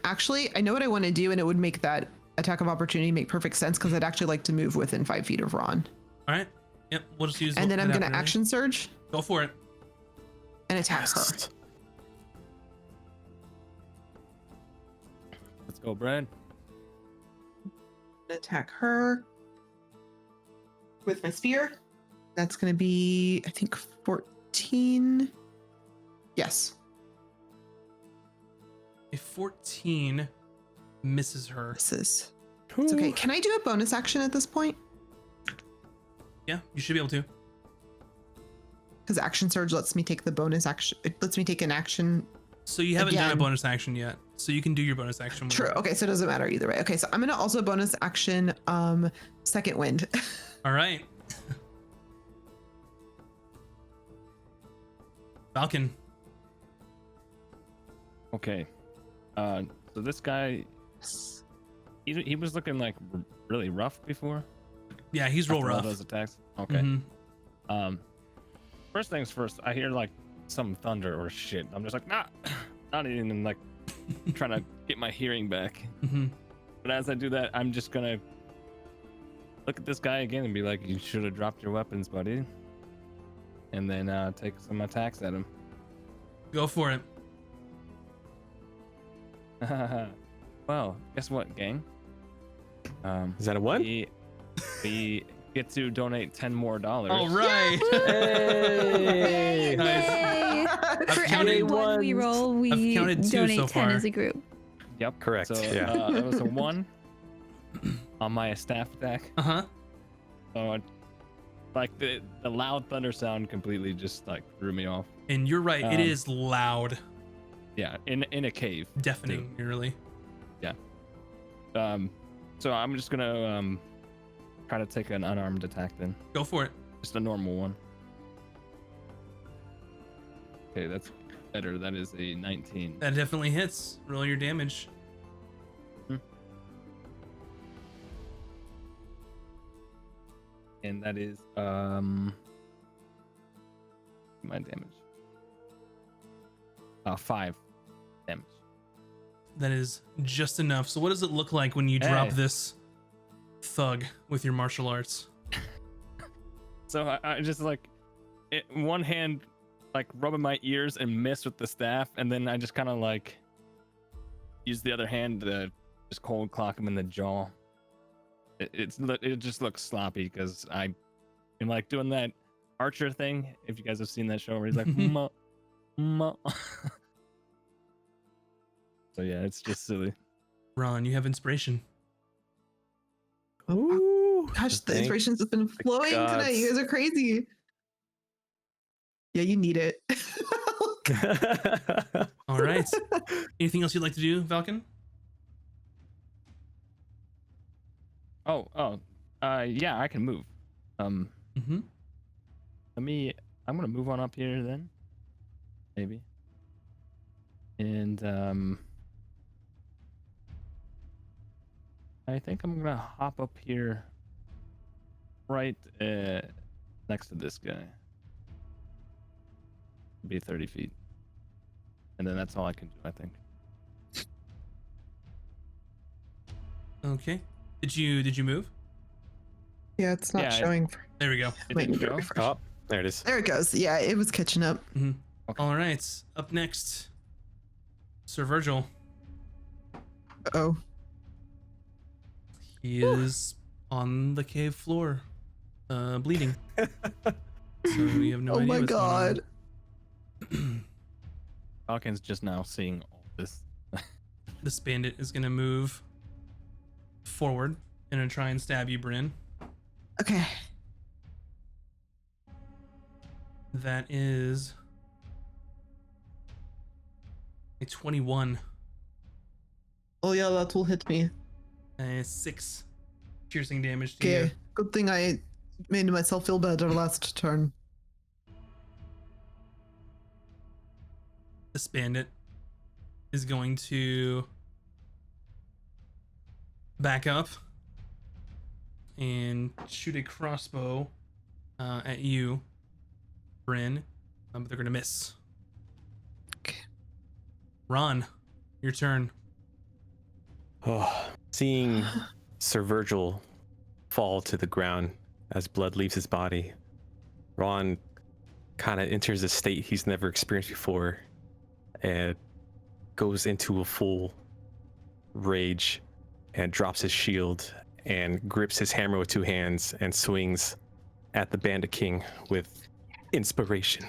Actually, I know what I want to do, and it would make that attack of opportunity make perfect sense because I'd actually like to move within 5 feet of Ron. All right. Yep. We'll just use. And then I'm that gonna opportunity. action surge Go for it. and attack her. Let's go, Brad. Attack her with my spear. That's gonna be, I think, 14. Yes. A 14 misses her. It's okay. Can I do a bonus action at this point? Yeah, you should be able to. Because action surge lets me take the bonus action. It lets me take an action. So you haven't done a Again. bonus action yet. So you can do your bonus action. True. Okay, so it doesn't matter either way. Okay, so I'm gonna also bonus action second wind. All right. Falcon. Okay. So this guy, he was looking like really rough before. Yeah, he's real after all rough. those attacks. Okay. Mhm. First things first. I hear like some thunder or shit. I'm just like, nah, not even like trying to get my hearing back. Mhm. But as I do that, I'm just gonna look at this guy again and be like, you should have dropped your weapons, buddy. And then take some attacks at him. Go for it. Well, guess what, gang? Is that a 1? We get to donate $10 more. All right. Hey! Nice. Yay! For counted every one we ones. roll, we I've counted 2 donate so 10 far. as a group. Yep. Correct, So yeah. it was a 1 on my staff attack. Uh huh. So Like the loud thunder sound completely just like threw me off. And you're right, it is loud, Yeah, in a cave. deafening, nearly. So I'm just gonna try to take an unarmed attack then. Go for it. Just a normal one. Okay, that's better. That is a 19. That definitely hits. Roll your damage. And that is my damage. 5 damage. That is just enough. So what does it look like when you drop Hey. this thug with your martial arts? So I just like one hand like rubbing my ears and miss with the staff, and then I just kind of like use the other hand to just cold clock him in the jaw. It just looks sloppy because I am like doing that Archer thing. If you guys have seen that show where he's like, ma, ma. So yeah, it's just silly. Ron, you have inspiration. Oh, gosh, the Thank inspirations have been flowing gods. tonight. You guys are crazy. Yeah, you need it. All right. Anything else you'd like to do, Falcon? Yeah, I can move. Mm-hmm. I'm gonna move on up here then, maybe. And I think I'm gonna hop up here, right next to this guy. Be 30 feet, and then that's all I can do, I think. Okay. Did you move? Yeah, it's not Yeah, showing. There we go. It Wait, didn't show? refresh. Oh, there it is. There it goes. Yeah, it was catching up. Mm-hmm. Okay. All right. Up next, Sir Virgil. Oh, He is on the cave floor, bleeding. So you have no oh idea my what's going on. god. Falcon's just now seeing all this. This bandit is gonna move forward and gonna try and stab you, Bryn. Okay. That is a 21. Oh yeah, that will hit me. 6 piercing damage to Okay. you. Good thing I made myself feel better last turn. This bandit is going to back up and shoot a crossbow at you, Bryn, but they're gonna miss. Okay. Ron, your turn. Oh, seeing Sir Virgil fall to the ground as blood leaves his body, Ron kind of enters a state he's never experienced before and goes into a full rage and drops his shield and grips his hammer with 2 hands and swings at the Bandit King with inspiration.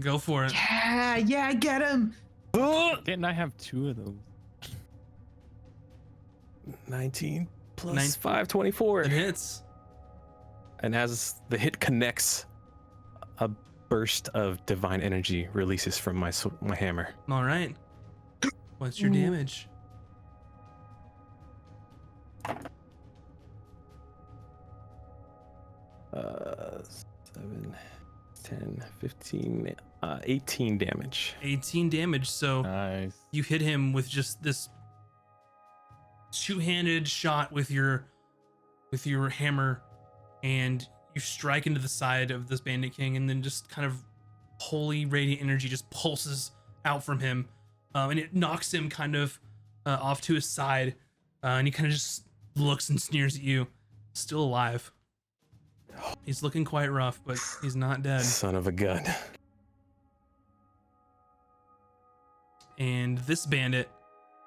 Go for it. Yeah, get him. Didn't I have 2 of those? 19 plus 19. 5, 24. It hits. And as the hit connects, a burst of divine energy releases from my hammer. All right. What's your Ooh. damage? Uh, 7, 10, 15, 18 damage. 18 damage. So Nice. you hit him with just this two-handed shot with your hammer, and you strike into the side of this Bandit King, and then just kind of holy radiant energy just pulses out from him, and it knocks him kind of off to his side, and he kind of just looks and sneers at you. Still alive. He's looking quite rough, but he's not dead. Son of a gun. And this bandit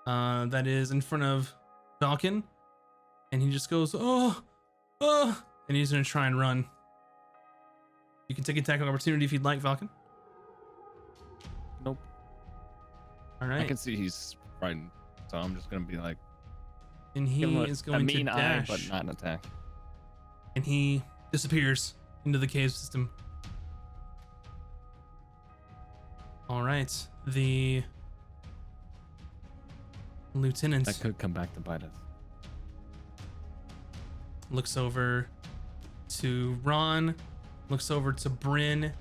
that is in front of Falcon, and he just goes, oh, and he's gonna try and run. You can take attack of opportunity if you'd like, Falcon. Nope. All I right. can see he's frightened, so I'm just gonna be like, And he give him is a going to mean eye, dash, but not an attack. and he disappears into the cave system. All right, the lieutenant That could come back to bite us. looks over to Ron, looks over to Bryn,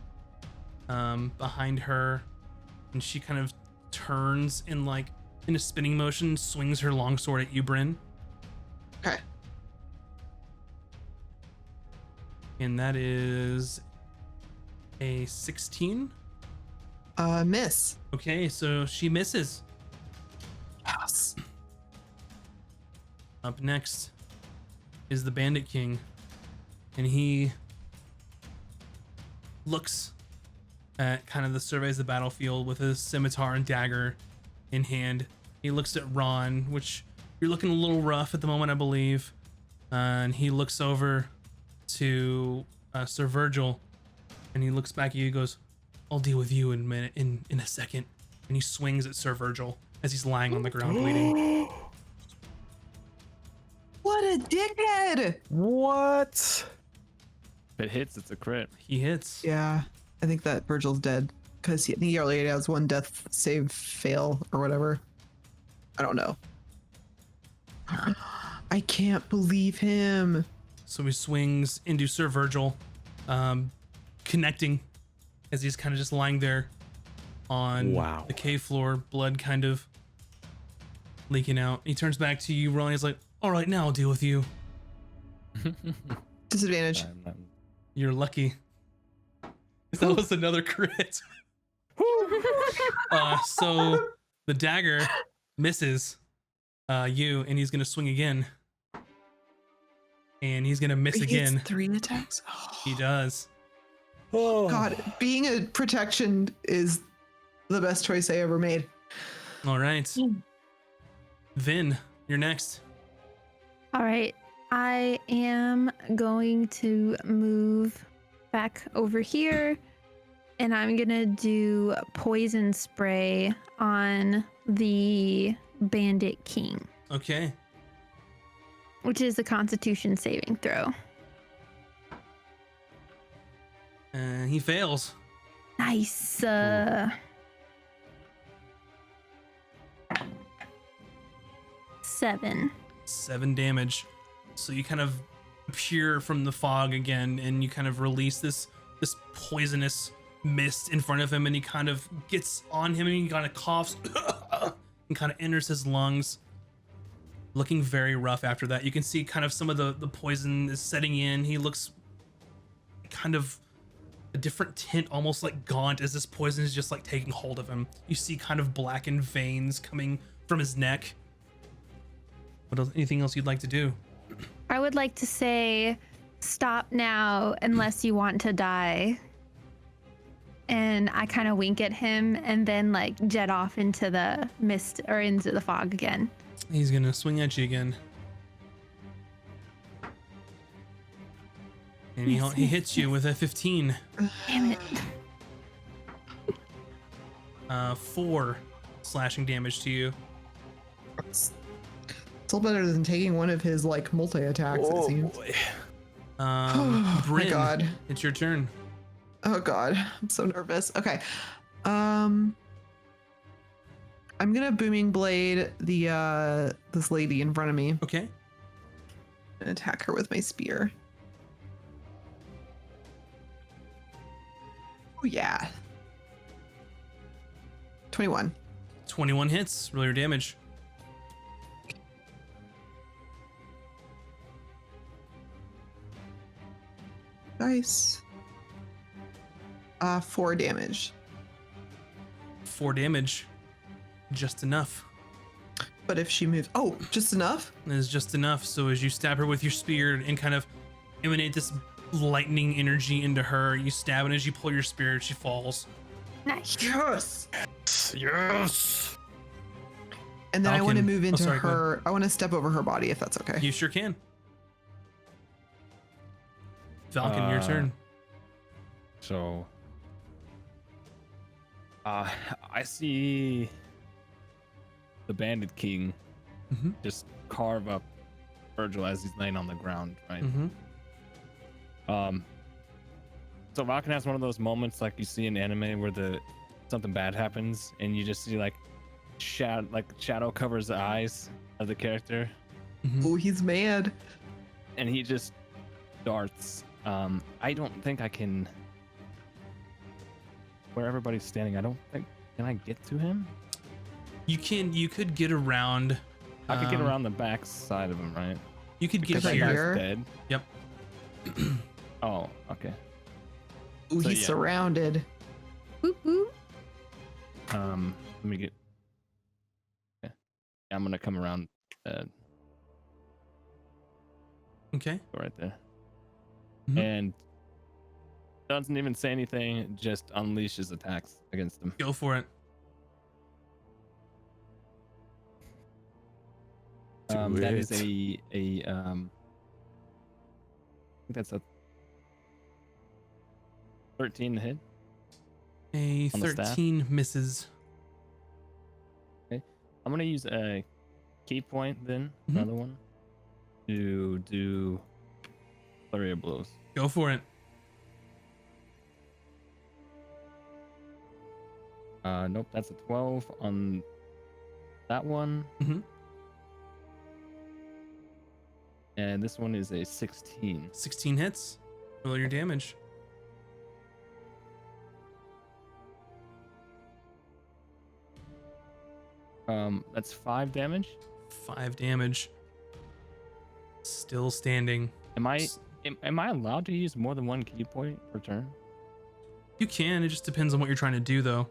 behind her, and she kind of turns and like in a spinning motion swings her longsword at you, Bryn. Okay. And that is a 16. Miss. Okay, so she misses. Yes. Up next is the Bandit King, and he looks at kind of the surveys the battlefield with his scimitar and dagger in hand. He looks at Ron, which you're looking a little rough at the moment, I believe, and he looks over to Sir Virgil, and he looks back at you. He goes, "I'll deal with you in a minute, in a second," and he swings at Sir Virgil as he's lying on the ground bleeding. What a dickhead! What? If it hits, it's a crit. He hits. Yeah, I think that Virgil's dead because I think he already has one death save fail or whatever. I don't know. I can't believe him. So he swings into Sir Virgil, connecting as he's kind of just lying there on Wow. the cave floor, blood kind of leaking out. He turns back to you, Ron. He's like, "All right, now I'll deal with you. Disadvantage. You're lucky." That was another crit. So the dagger misses you, and he's gonna swing again. And he's gonna miss He gets again. 3 attacks. He does. Oh God, being a protection is the best choice I ever made. All right. Vin, you're next. All right. I am going to move back over here and I'm going to do poison spray on the Bandit King, Okay. which is a Constitution saving throw. And he fails. Nice. 7. 7 damage. So you kind of appear from the fog again, and you kind of release this poisonous mist in front of him, and he kind of gets on him, and he kind of coughs and kind of enters his lungs, looking very rough after that. You can see kind of some of the poison is setting in. He looks kind of a different tint, almost like gaunt, as this poison is just like taking hold of him. You see kind of blackened veins coming from his neck. What else, anything else you'd like to do? I would like to say, stop now unless you want to die. And I kind of wink at him and then like jet off into the mist or into the fog again. He's gonna swing at you again. And he hits you with a 15. Damn it. 4 slashing damage to you. Still better than taking one of his like multi attacks. It seems. boy. Oh my Bryn, God. it's your turn. Oh God, I'm so nervous. Okay, I'm gonna booming blade the this lady in front of me Okay. and attack her with my spear. Oh yeah. 21. 21 hits. Roll your damage. Nice. 4 damage. 4 damage. Just enough. But if she moves, oh, just enough. Is just enough. So as you stab her with your spear and kind of emanate this lightning energy into her, you stab, and as you pull your spear, she falls. Nice. Yes. Yes. And then I want to Falcon- move into sorry, go ahead. her. I want to step over her body if that's okay. You sure can. Falcon, your turn. So, I see the Bandit King Mhm. just carve up Virgil as he's laying on the ground, right? Mm-hmm. So Valken has one of those moments like you see in anime where something bad happens and you just see like shadow covers the eyes of the character, Mhm. Oh, he's mad. and he just darts. I don't think I can. Where everybody's standing, I don't think. Can I get to him? You could get around. I could get around the back side of him, right? You could get Because that here. guy's here. dead. Yep. Oh, okay. Ooh, So, he's yeah. surrounded. Whoop, whoop. Let me get. Okay. I'm gonna come around. Okay. Right there. Mhm. And doesn't even say anything, just unleashes attacks against him. Go for it. Do That is it. I think that's a 13 to hit. A On the staff? 13 misses. I'm gonna use a key point then, Mhm. another one, to do flurry of blows. Go for it. Nope, that's a 12 on that one. Mhm. And this one is a 16. 16 hits. Roll your damage. That's 5 damage. 5 damage. Still standing. Am I allowed to use more than one key point per turn? You can. It just depends on what you're trying to do, though.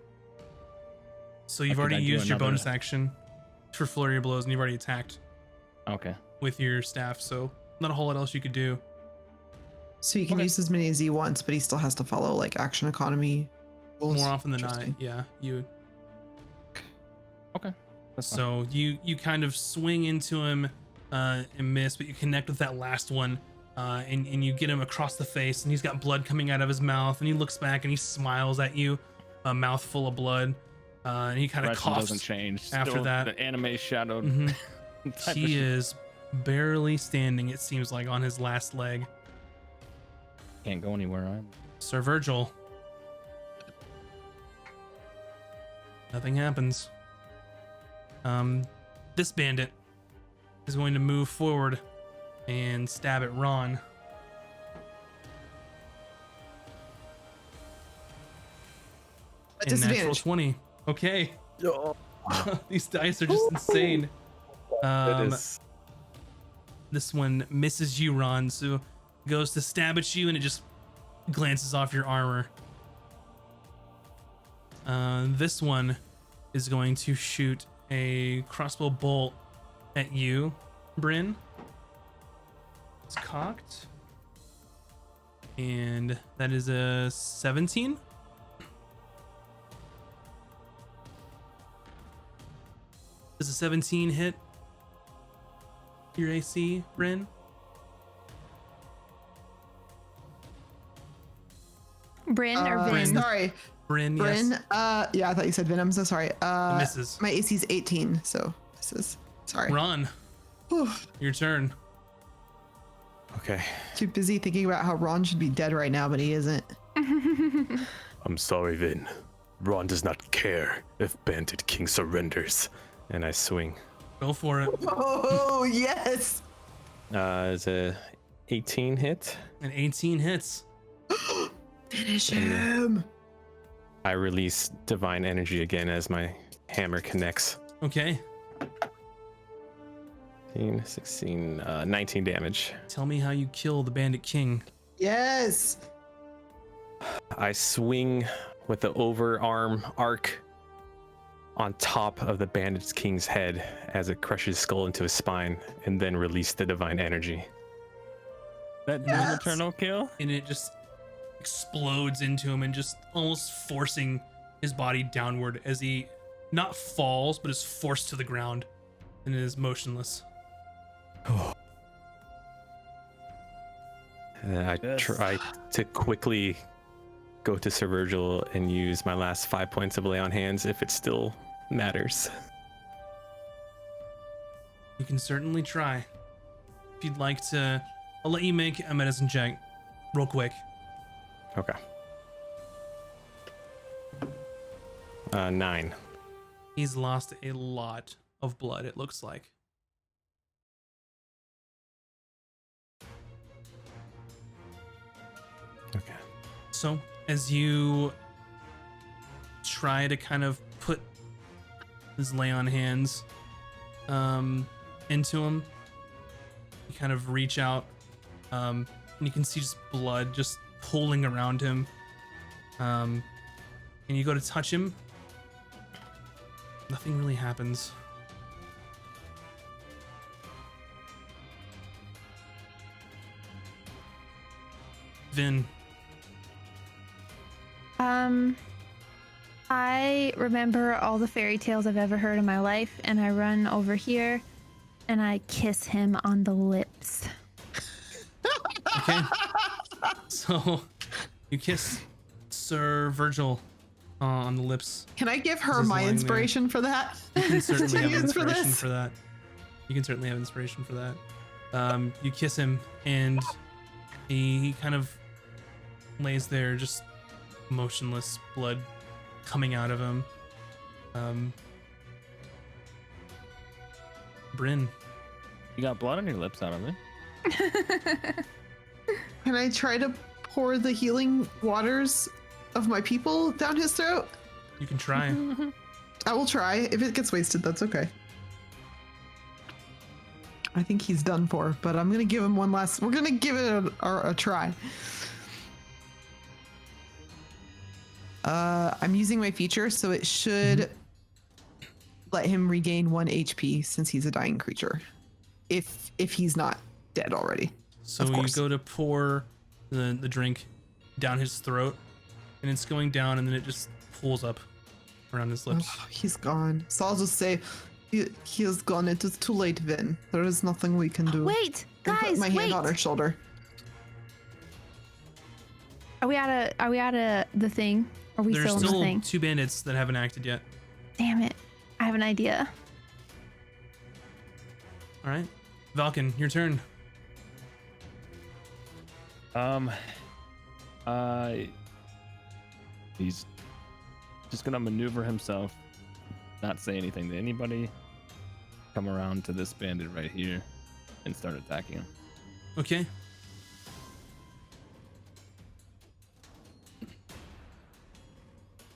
So you've could already I do used your another- bonus action for flurry of blows, and you've already attacked Okay. with your staff. So not a whole lot else you could do. So you can Okay. use as many as he wants, but he still has to follow like action economy rules. More often than not, Interesting. yeah. You. Okay. That's fine. So you kind of swing into him and miss, but you connect with that last one, and you get him across the face, and he's got blood coming out of his mouth, and he looks back and he smiles at you, a mouth full of blood, and he kind of Direction coughs. doesn't change. after Still that. the anime shadowed. Mhm. type of He shit. is barely standing, it seems like, on his last leg. Can't go anywhere. Sir Virgil. Nothing happens. This bandit is going to move forward and stab at Ron. A And natural disadvantage. 20. Okay. Oh, These dice are just insane. it is. This one misses you, Ron, so goes to stab at you and it just glances off your armor. This one is going to shoot a crossbow bolt at you, Bryn. It's cocked. And that is a 17. Does a 17 hit your AC, Bryn? Bryn or Vin? Bryn. Sorry, Bryn, Bryn. yes. Yeah, I thought you said Vin. I'm so sorry. Misses. My AC's 18, so this is sorry. Ron, Whew. your turn. Okay. Too busy thinking about how Ron should be dead right now, but he isn't. I'm sorry, Vin. Ron does not care if Bandit King surrenders. And I swing. Go for it. Oh yes! It's a 18 hit. An 18 hits. Finish him. I release divine energy again as my hammer connects. Okay. 16, 19 damage. Tell me how you kill the Bandit King. Yes. I swing with the overarm arc on top of the Bandit King's head as it crushes his skull into his spine, and then release the divine energy. That Yes. doom eternal kill. And it just explodes into him and just almost forcing his body downward as he not falls, but is forced to the ground and is motionless. And I Yes. try to quickly go to Sir Virgil and use my last 5 points of lay on hands if it still matters. You can certainly try. If you'd like to, I'll let you make a medicine check real quick. Okay. 9. He's lost a lot of blood, it looks like. Okay. So, as you try to kind of put his lay on hands into him, you kind of reach out, and you can see just blood just pooling around him. And you go to touch him. Nothing really happens. Vin. I remember all the fairy tales I've ever heard in my life, and I run over here and I kiss him on the lips. Okay. So you kiss Sir Virgil on the lips. Can I give her This is my lying there. inspiration for that? You can certainly have use for inspiration this? for that. You can certainly have inspiration for that. You kiss him, and he kind of lays there, just motionless, blood coming out of him. Bryn, You got blood on your lips out of it. Can I try to pour the healing waters of my people down his throat? you can try. I will try. If it gets wasted, that's okay. I think he's done for, but I'm gonna give him one last. We're gonna give it a try. I'm using my feature, so it should let him regain 1 HP since he's a dying creature, if he's not dead already. So Of you course. go to pour the drink down his throat, and it's going down, and then it just pulls up around his lips. Oh, he's gone. So I'll just say, he is gone. It is too late, Vin. There is nothing we can do. Wait, And put guys, my wait. hand on her shoulder. Are we out of the thing? Are we There's still in the still thing? 2 bandits that haven't acted yet. Damn it. I have an idea. All right, Valken, your turn. He's just gonna maneuver himself, not say anything to anybody, come around to this bandit right here, and start attacking him. Okay.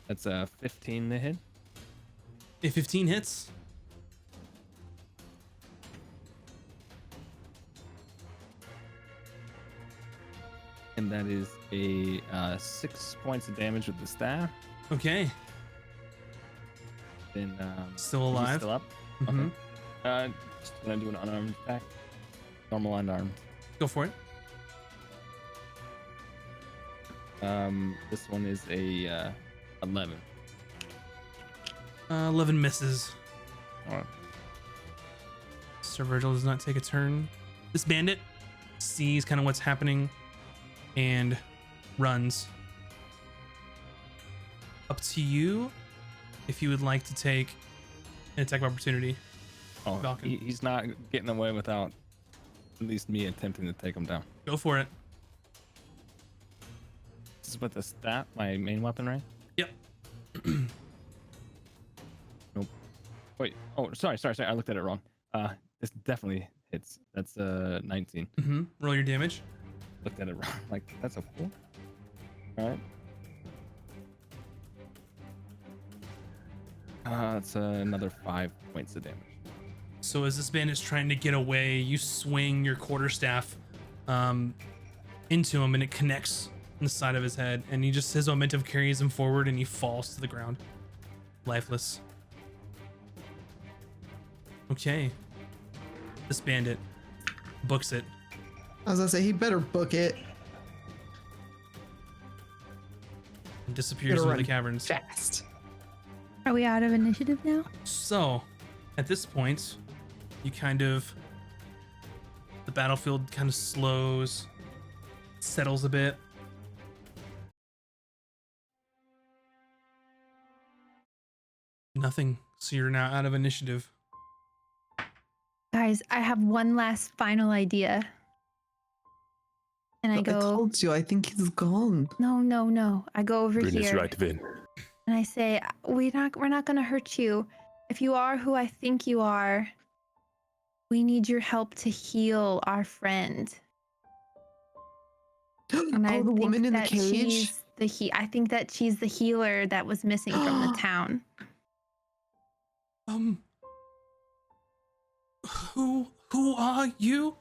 That's a 15 to hit. A 15 hits. And that is a 6 points of damage with the staff. Okay. Then Still he's alive. still up. Mhm. Okay. Just gonna do an unarmed attack. Normal unarmed. Go for it. This one is a 11. 11 misses. Alright. Sir Virgil does not take a turn. This bandit sees kind of what's happening and runs. Up to you if you would like to take an attack of opportunity. Oh, Falcon. he's not getting away without at least me attempting to take him down. Go for it. This is with the staff, my main weapon, right? Yep. Nope. Wait. Oh, sorry. I looked at it wrong. This definitely hits. That's 19. Roll your damage. Looked at it wrong. Like that's a 4. All right. That's another 5 points of damage. So as this bandit's trying to get away, you swing your quarterstaff into him, and it connects on the side of his head, and his momentum carries him forward, and he falls to the ground, lifeless. Okay. This bandit books it. I was gonna say he better book it. And disappears Gotta into run the caverns. Fast. Are we out of initiative now? So, at this point, the battlefield kind of slows, settles a bit. Nothing. So you're now out of initiative. Guys, I have one last final idea. And I I go, told you, I think he's gone. no. I go over Bryn is here. right, Vin. And I say, we're not gonna hurt you. If you are who I think you are, we need your help to heal our friend. And I Oh, the think woman in the that cage? I think that she's the healer that was missing from the town. Who are you?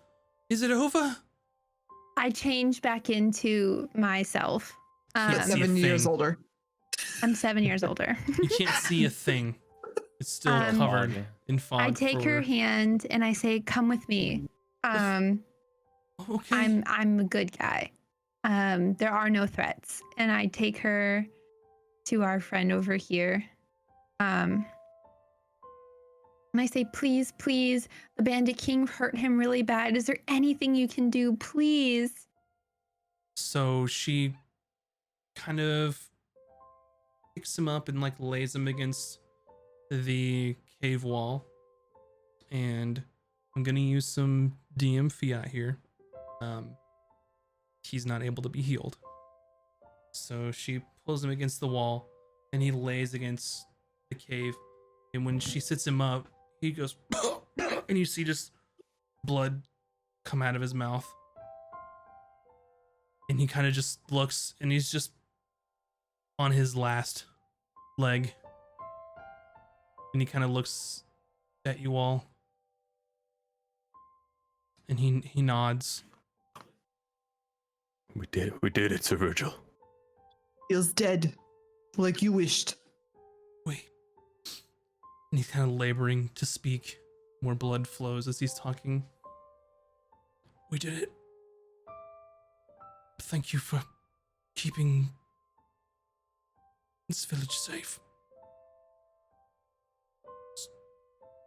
Is it over? I changed back into myself. Can't see a 7 years thing. older. I'm 7 years older. You can't see a thing. It's still Um, covered Fog. in fog. I take her hand and I say, "Come with me. Okay. I'm a good guy. There are no threats." And I take her to our friend over here. And I say, "Please, please, the Bandit King hurt him really bad. Is there anything you can do, please?" So she kind of picks him up and like lays him against the cave wall. And I'm gonna use some DM fiat here. He's not able to be healed. So she pulls him against the wall and he lays against the cave. And when she sits him up, he goes, and you see just blood come out of his mouth. And he kind of just looks and he's just on his last leg. And he kind of looks at you all. And he nods. We did it, Sir Virgil. He is dead, like you wished. Wait. And he's kind of laboring to speak. More blood flows as he's talking. We did it. Thank you for keeping this village safe.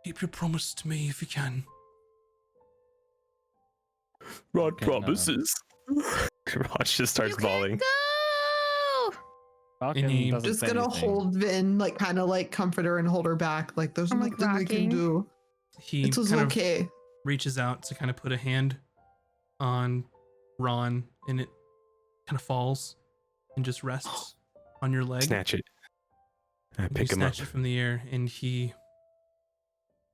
Keep your promise to me if you can. Rod Okay, promises. Rod just starts bawling. Go! Falcon And he- doesn't Just say gonna anything. hold Vin, like kind of like comfort her and hold her back. Like there's I'm, nothing like, we can rocking. do. He It was kind okay. of reaches out to kind of put a hand on Ron, and it kind of falls and just rests on your leg. Snatch it. I You pick him up. snatch it from the air, and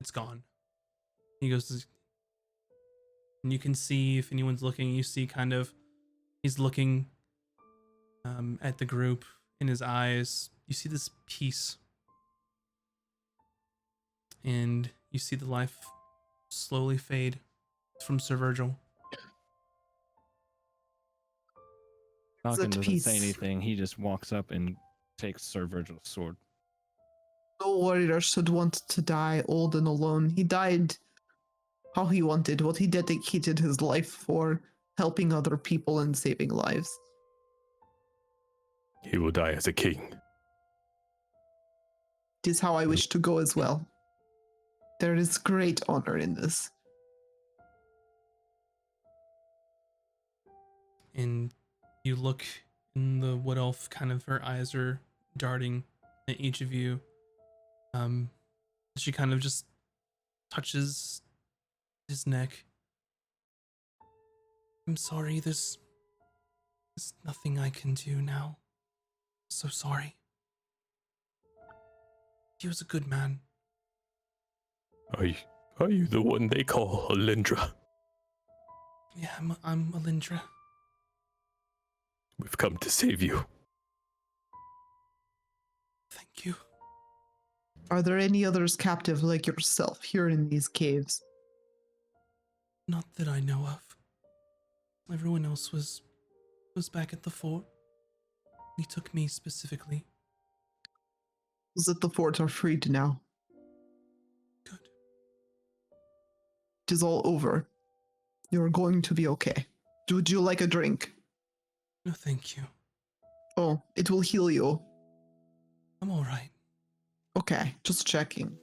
it's gone. He goes, and you can see if anyone's looking. You see, kind of, he's looking at the group. In his eyes, you see this peace, and you see the life slowly fade from Sir Virgil. Falcon at doesn't peace. say anything. He just walks up and takes Sir Virgil's sword. No warrior should want to die old and alone. He died how he wanted, what he dedicated his life for, helping other people and saving lives. He will die as a king. It is how I wish to go as well. There is great honor in this. And you look in the wood elf, kind of her eyes are darting at each of you. She kind of just touches his neck. I'm sorry, there's nothing I can do now. So sorry. He was a good man. Are you the one they call Alindra? Yeah, I'm Alindra. We've come to save you. Thank you. Are there any others captive like yourself here in these caves? Not that I know of. Everyone else was back at the fort. He took me specifically. Those at the fort are freed now. Good. It is all over. You're going to be okay. Would you like a drink? No, thank you. Oh, it will heal you. I'm all right. Okay, just checking.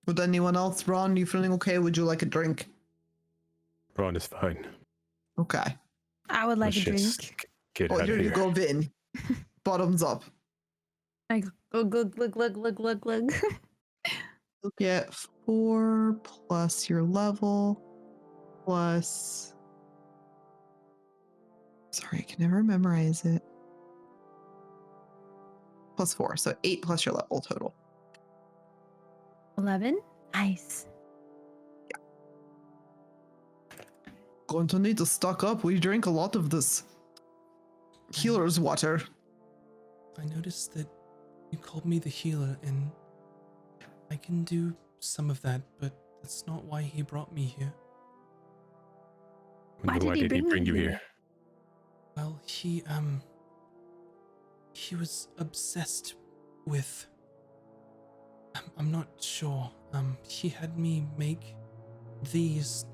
Would anyone else? Ron, you feeling okay? Would you like a drink? Ron is fine. Okay. I would like a Let's drink. Get Oh, out here of you here. go, Vin. Bottoms up. I go glug glug glug glug glug glug. You'll get 4 plus your level plus. Sorry, I can never memorize it. plus 4, so 8 plus your level total. 11. Nice. Going to need to stock up. We drink a lot of this healer's water. I noticed that you called me the healer, and I can do some of that, but that's not why he brought me here. Why did he bring you you here? Well, he was obsessed with, I'm not sure. He had me make these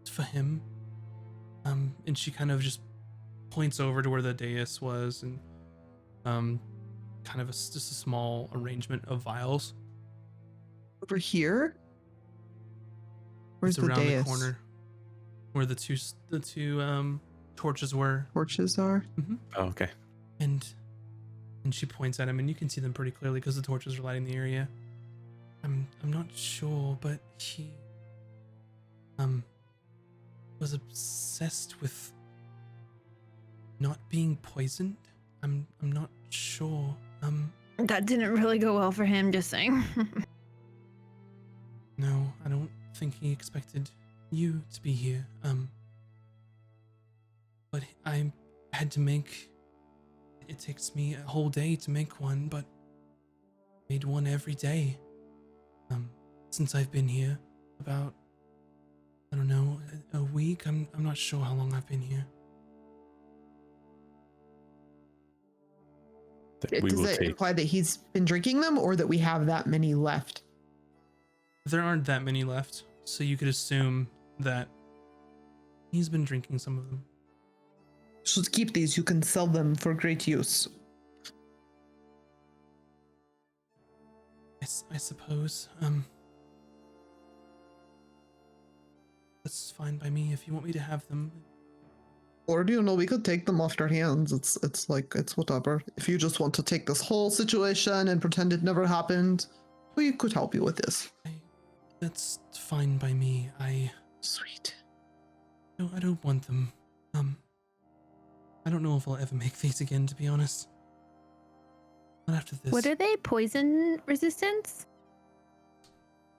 for him. And she kind of just points over to where the dais was, and kind of just a small arrangement of vials. Over here? Where's It's the around dais? the corner where the two torches were. Torches are? Oh, okay. And she points at him, and you can see them pretty clearly because the torches are lighting the area. I'm not sure, but he was obsessed with not being poisoned. I'm not sure. That didn't really go well for him, just saying. No, I don't think he expected you to be here. But I had to make. It takes me a whole day to make one, but I made one every day. Since I've been here, about, I don't know, a week. I'm not sure how long I've been here. We Does will that take. imply that he's been drinking them, or that we have that many left? There aren't that many left, so you could assume that he's been drinking some of them. Should keep these. You can sell them for great use. I suppose. That's fine by me if you want me to have them. Or do you know, we could take them off their hands. It's whatever. If you just want to take this whole situation and pretend it never happened, we could help you with this. That's fine by me. Sweet. No, I don't want them. I don't know if I'll ever make these again, to be honest. Not after this. What are they? Poison resistance?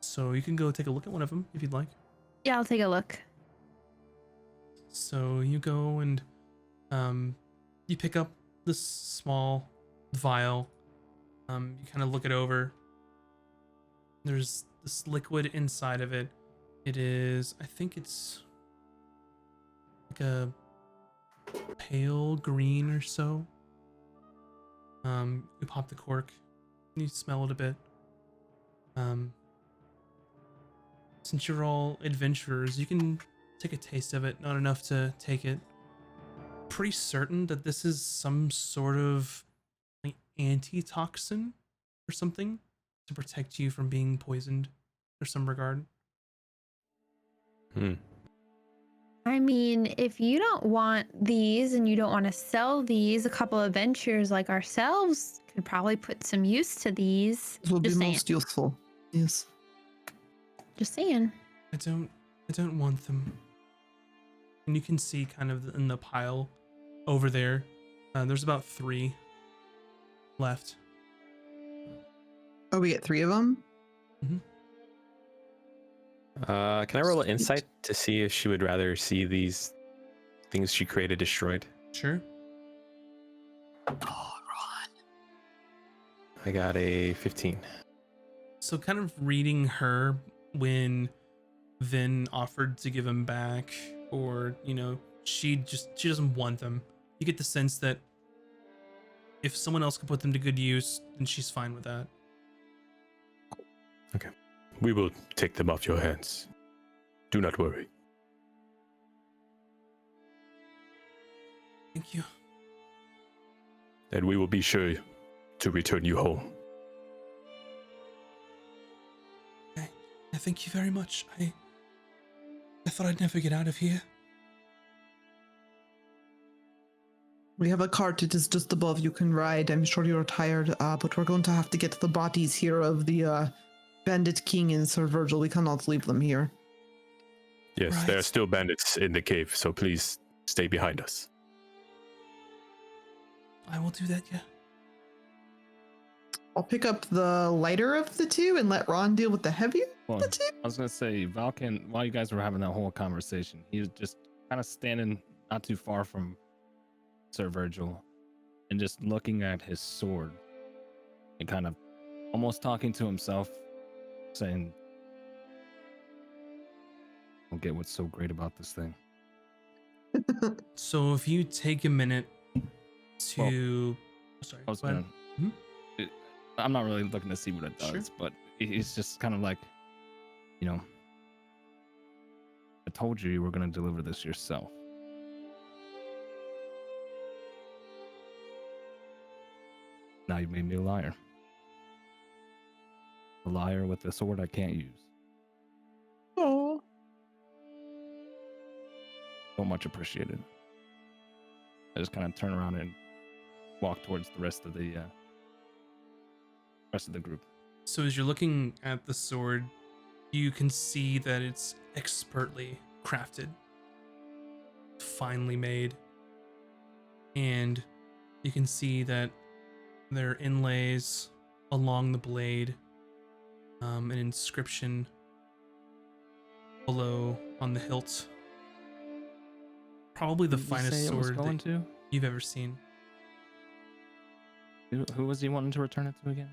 So you can go take a look at one of them if you'd like. Yeah, I'll take a look. So you go and you pick up this small vial. You kind of look it over. There's this liquid inside of it. It is, I think it's like a pale green or so. You pop the cork. You smell it a bit. Since you're all adventurers, you can take a taste of it, not enough to take it. Pretty certain that this is some sort of like antitoxin or something to protect you from being poisoned or some regard. I mean, if you don't want these and you don't want to sell these, a couple of adventurers like ourselves could probably put some use to these. This would be Just saying. most useful. Yes. Just saying. I don't want them. And you can see kind of in the pile over there, there's about 3 left. Oh, we get 3 of them? Can I roll an insight to see if she would rather see these things she created destroyed? Sure. Oh, Ron. I got a 15. So kind of reading her when Vin offered to give him back, or, you know, she doesn't want them. You get the sense that if someone else could put them to good use, then she's fine with that. Okay. We will take them off your hands. Do not worry. Thank you. And we will be sure to return you home. Thank you very much. I thought I'd never get out of here. We have a cart. It is just above. You can ride. I'm sure you're tired, but we're going to have to get the bodies here of the Bandit King and Sir Virgil. We cannot leave them here. Yes, Right. there are still bandits in the cave, so please stay behind us. I will do that, yeah. I'll pick up the lighter of the two and let Ron deal with the heavier Well, of the two. I was gonna say Valken, while you guys were having that whole conversation, he was just kind of standing not too far from Sir Virgil and just looking at his sword and kind of almost talking to himself, saying, I don't get what's so great about this thing. So if you take a minute to, sorry, I was go ahead. gonna, I'm not really looking to see what it does, Sure. but he's just kind of like, you know, I told you were gonna deliver this yourself. Now you made me a liar. A liar with a sword I can't use. Oh, So much appreciated. I just kind of turn around and walk towards the rest of the group. So as you're looking at the sword, you can see that it's expertly crafted, finely made, and you can see that there are inlays along the blade, an inscription below on the hilt. Probably the Who did you finest say it was sword going that to? you've ever seen. Who was he wanting to return it to again?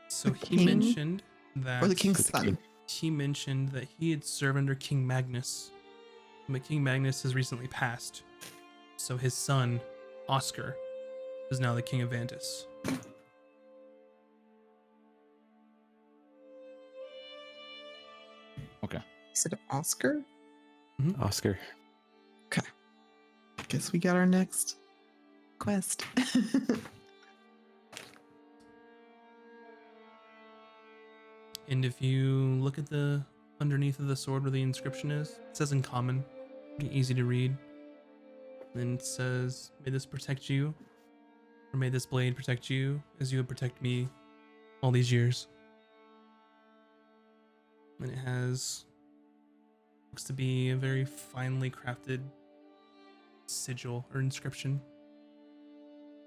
So The he king? mentioned that or the king's the king. son. he mentioned that he had served under King Magnus, but King Magnus has recently passed. So his son, Oscar, is now the King of Vandis. Okay. Is it Oscar? Oscar. Guess we got our next quest. And if you look at the underneath of the sword where the inscription is, it says in common, easy to read. Then it says, "May this protect you, or may this blade protect you as you would protect me all these years." And it looks to be a very finely crafted sigil or inscription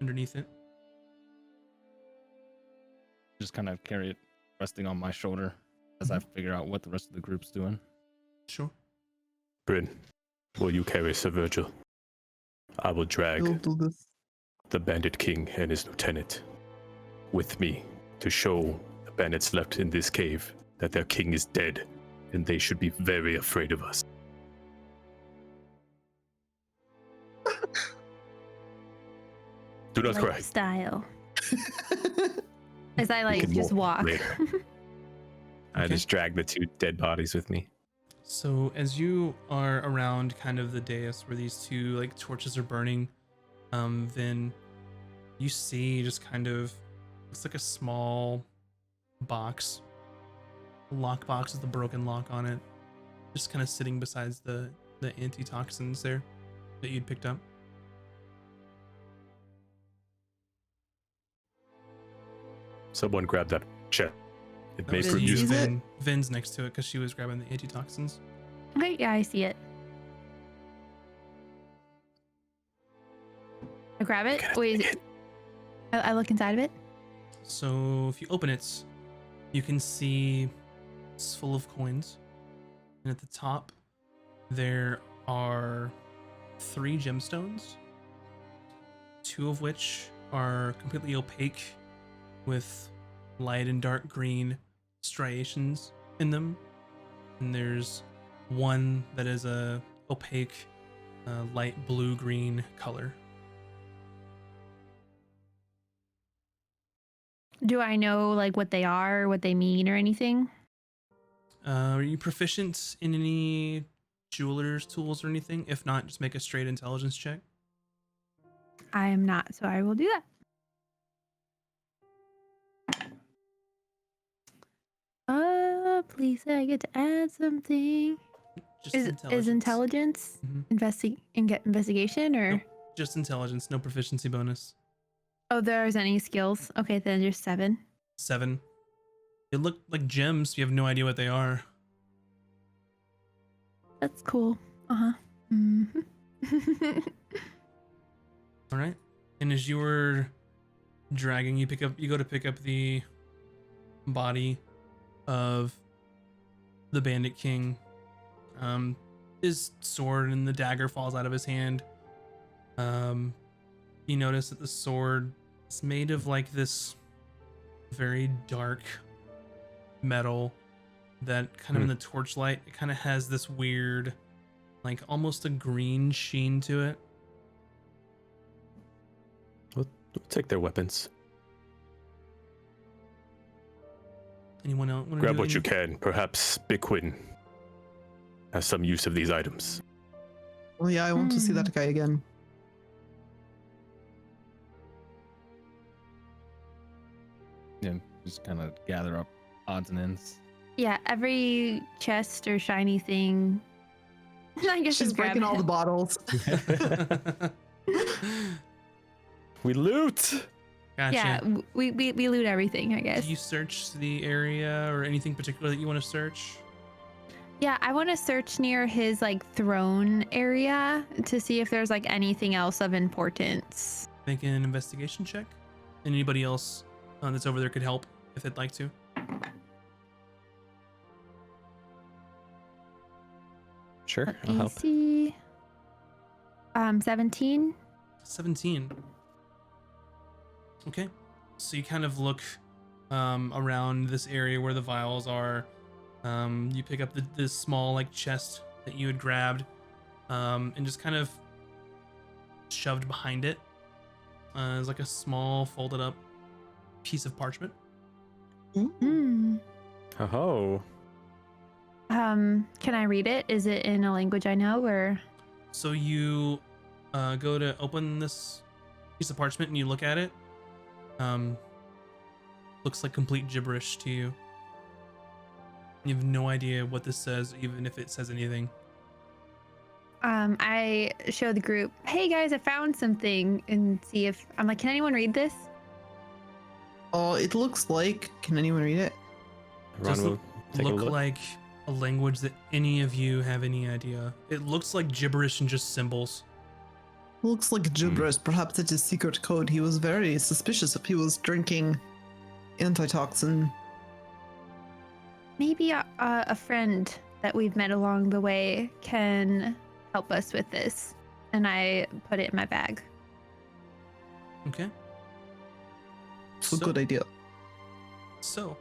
underneath it. Just kind of carry it resting on my shoulder as I figure out what the rest of the group's doing. Sure. Bryn, will you carry Sir Virgil? I will drag We'll do this. the Bandit King and his lieutenant with me to show the bandits left in this cave that their king is dead and they should be very afraid of us. Do not cry. Style. As I like can just walk walk. later. I Okay. just drag the two dead bodies with me. So as you are around kind of the dais where these two like torches are burning, then you see just kind of looks like a small box, a lock box with a broken lock on it, just kind of sitting besides the antitoxins there that you'd picked up. Someone grab that chest. It may was prove Vin's useful. it? Vin's next to it because she was grabbing the antitoxins. Okay, yeah, I see it. I grab it. Gotta Wait, take it. I look inside of it. So if you open it, you can see it's full of coins. And at the top, there are 3 gemstones, 2 of which are completely opaque with light and dark green striations in them. And there's 1 that is a opaque light blue-green color. Do I know like what they are, what they mean, or anything? Are you proficient in any jeweler's tools or anything? If not, just make a straight intelligence check. I am not, so I will do that. Please say I get to add something. Just Is intelligence Mhm. investigation or? Nope. Just intelligence, no proficiency bonus. Oh, there's any skills. Okay, then just 7. 7. They look like gems. You have no idea what they are. That's cool. Uh-huh. Mm-hmm. All right. And as you were dragging, you go to pick up the body of the Bandit King. His sword and the dagger falls out of his hand. You notice that the sword is made of like this very dark metal that kind of in the torchlight, it kind of has this weird, like almost a green sheen to it. We'll take their weapons. Anyone else wanna Grab do what you anything? can. Perhaps Bigwin has some use of these items. Well, yeah, I want to see that guy again. Yeah, just kind of gather up odds and ends. Yeah, every chest or shiny thing. I guess She's just grab breaking all it. the bottles. We loot. Gotcha. Yeah, we loot everything, I guess. Do you search the area or anything particular that you want to search? Yeah, I want to search near his like throne area to see if there's like anything else of importance. Make an investigation check. And anybody else that's over there could help if they'd like to. Sure, I'll help. AC 17. 17. Okay. So you kind of look around this area where the vials are. You pick up this small like chest that you had grabbed and just kind of shoved behind it. Is like a small folded up piece of parchment. Hmm. Oh, Can I read it? Is it in a language I know or? So you go to open this piece of parchment and you look at it. Looks like complete gibberish to you. You have no idea what this says, even if it says anything. I show the group, hey guys, I found something, and see if I'm like, can anyone read this? Oh, it looks like. Can anyone read it? Ron Does will take a look look. like a language that any of you have any idea. It looks like gibberish and just symbols. Looks like gibberish. Perhaps it's a secret code. He was very suspicious if he was drinking antitoxin. Maybe a friend that we've met along the way can help us with this. And I put it in my bag. Okay. It's a good idea. So,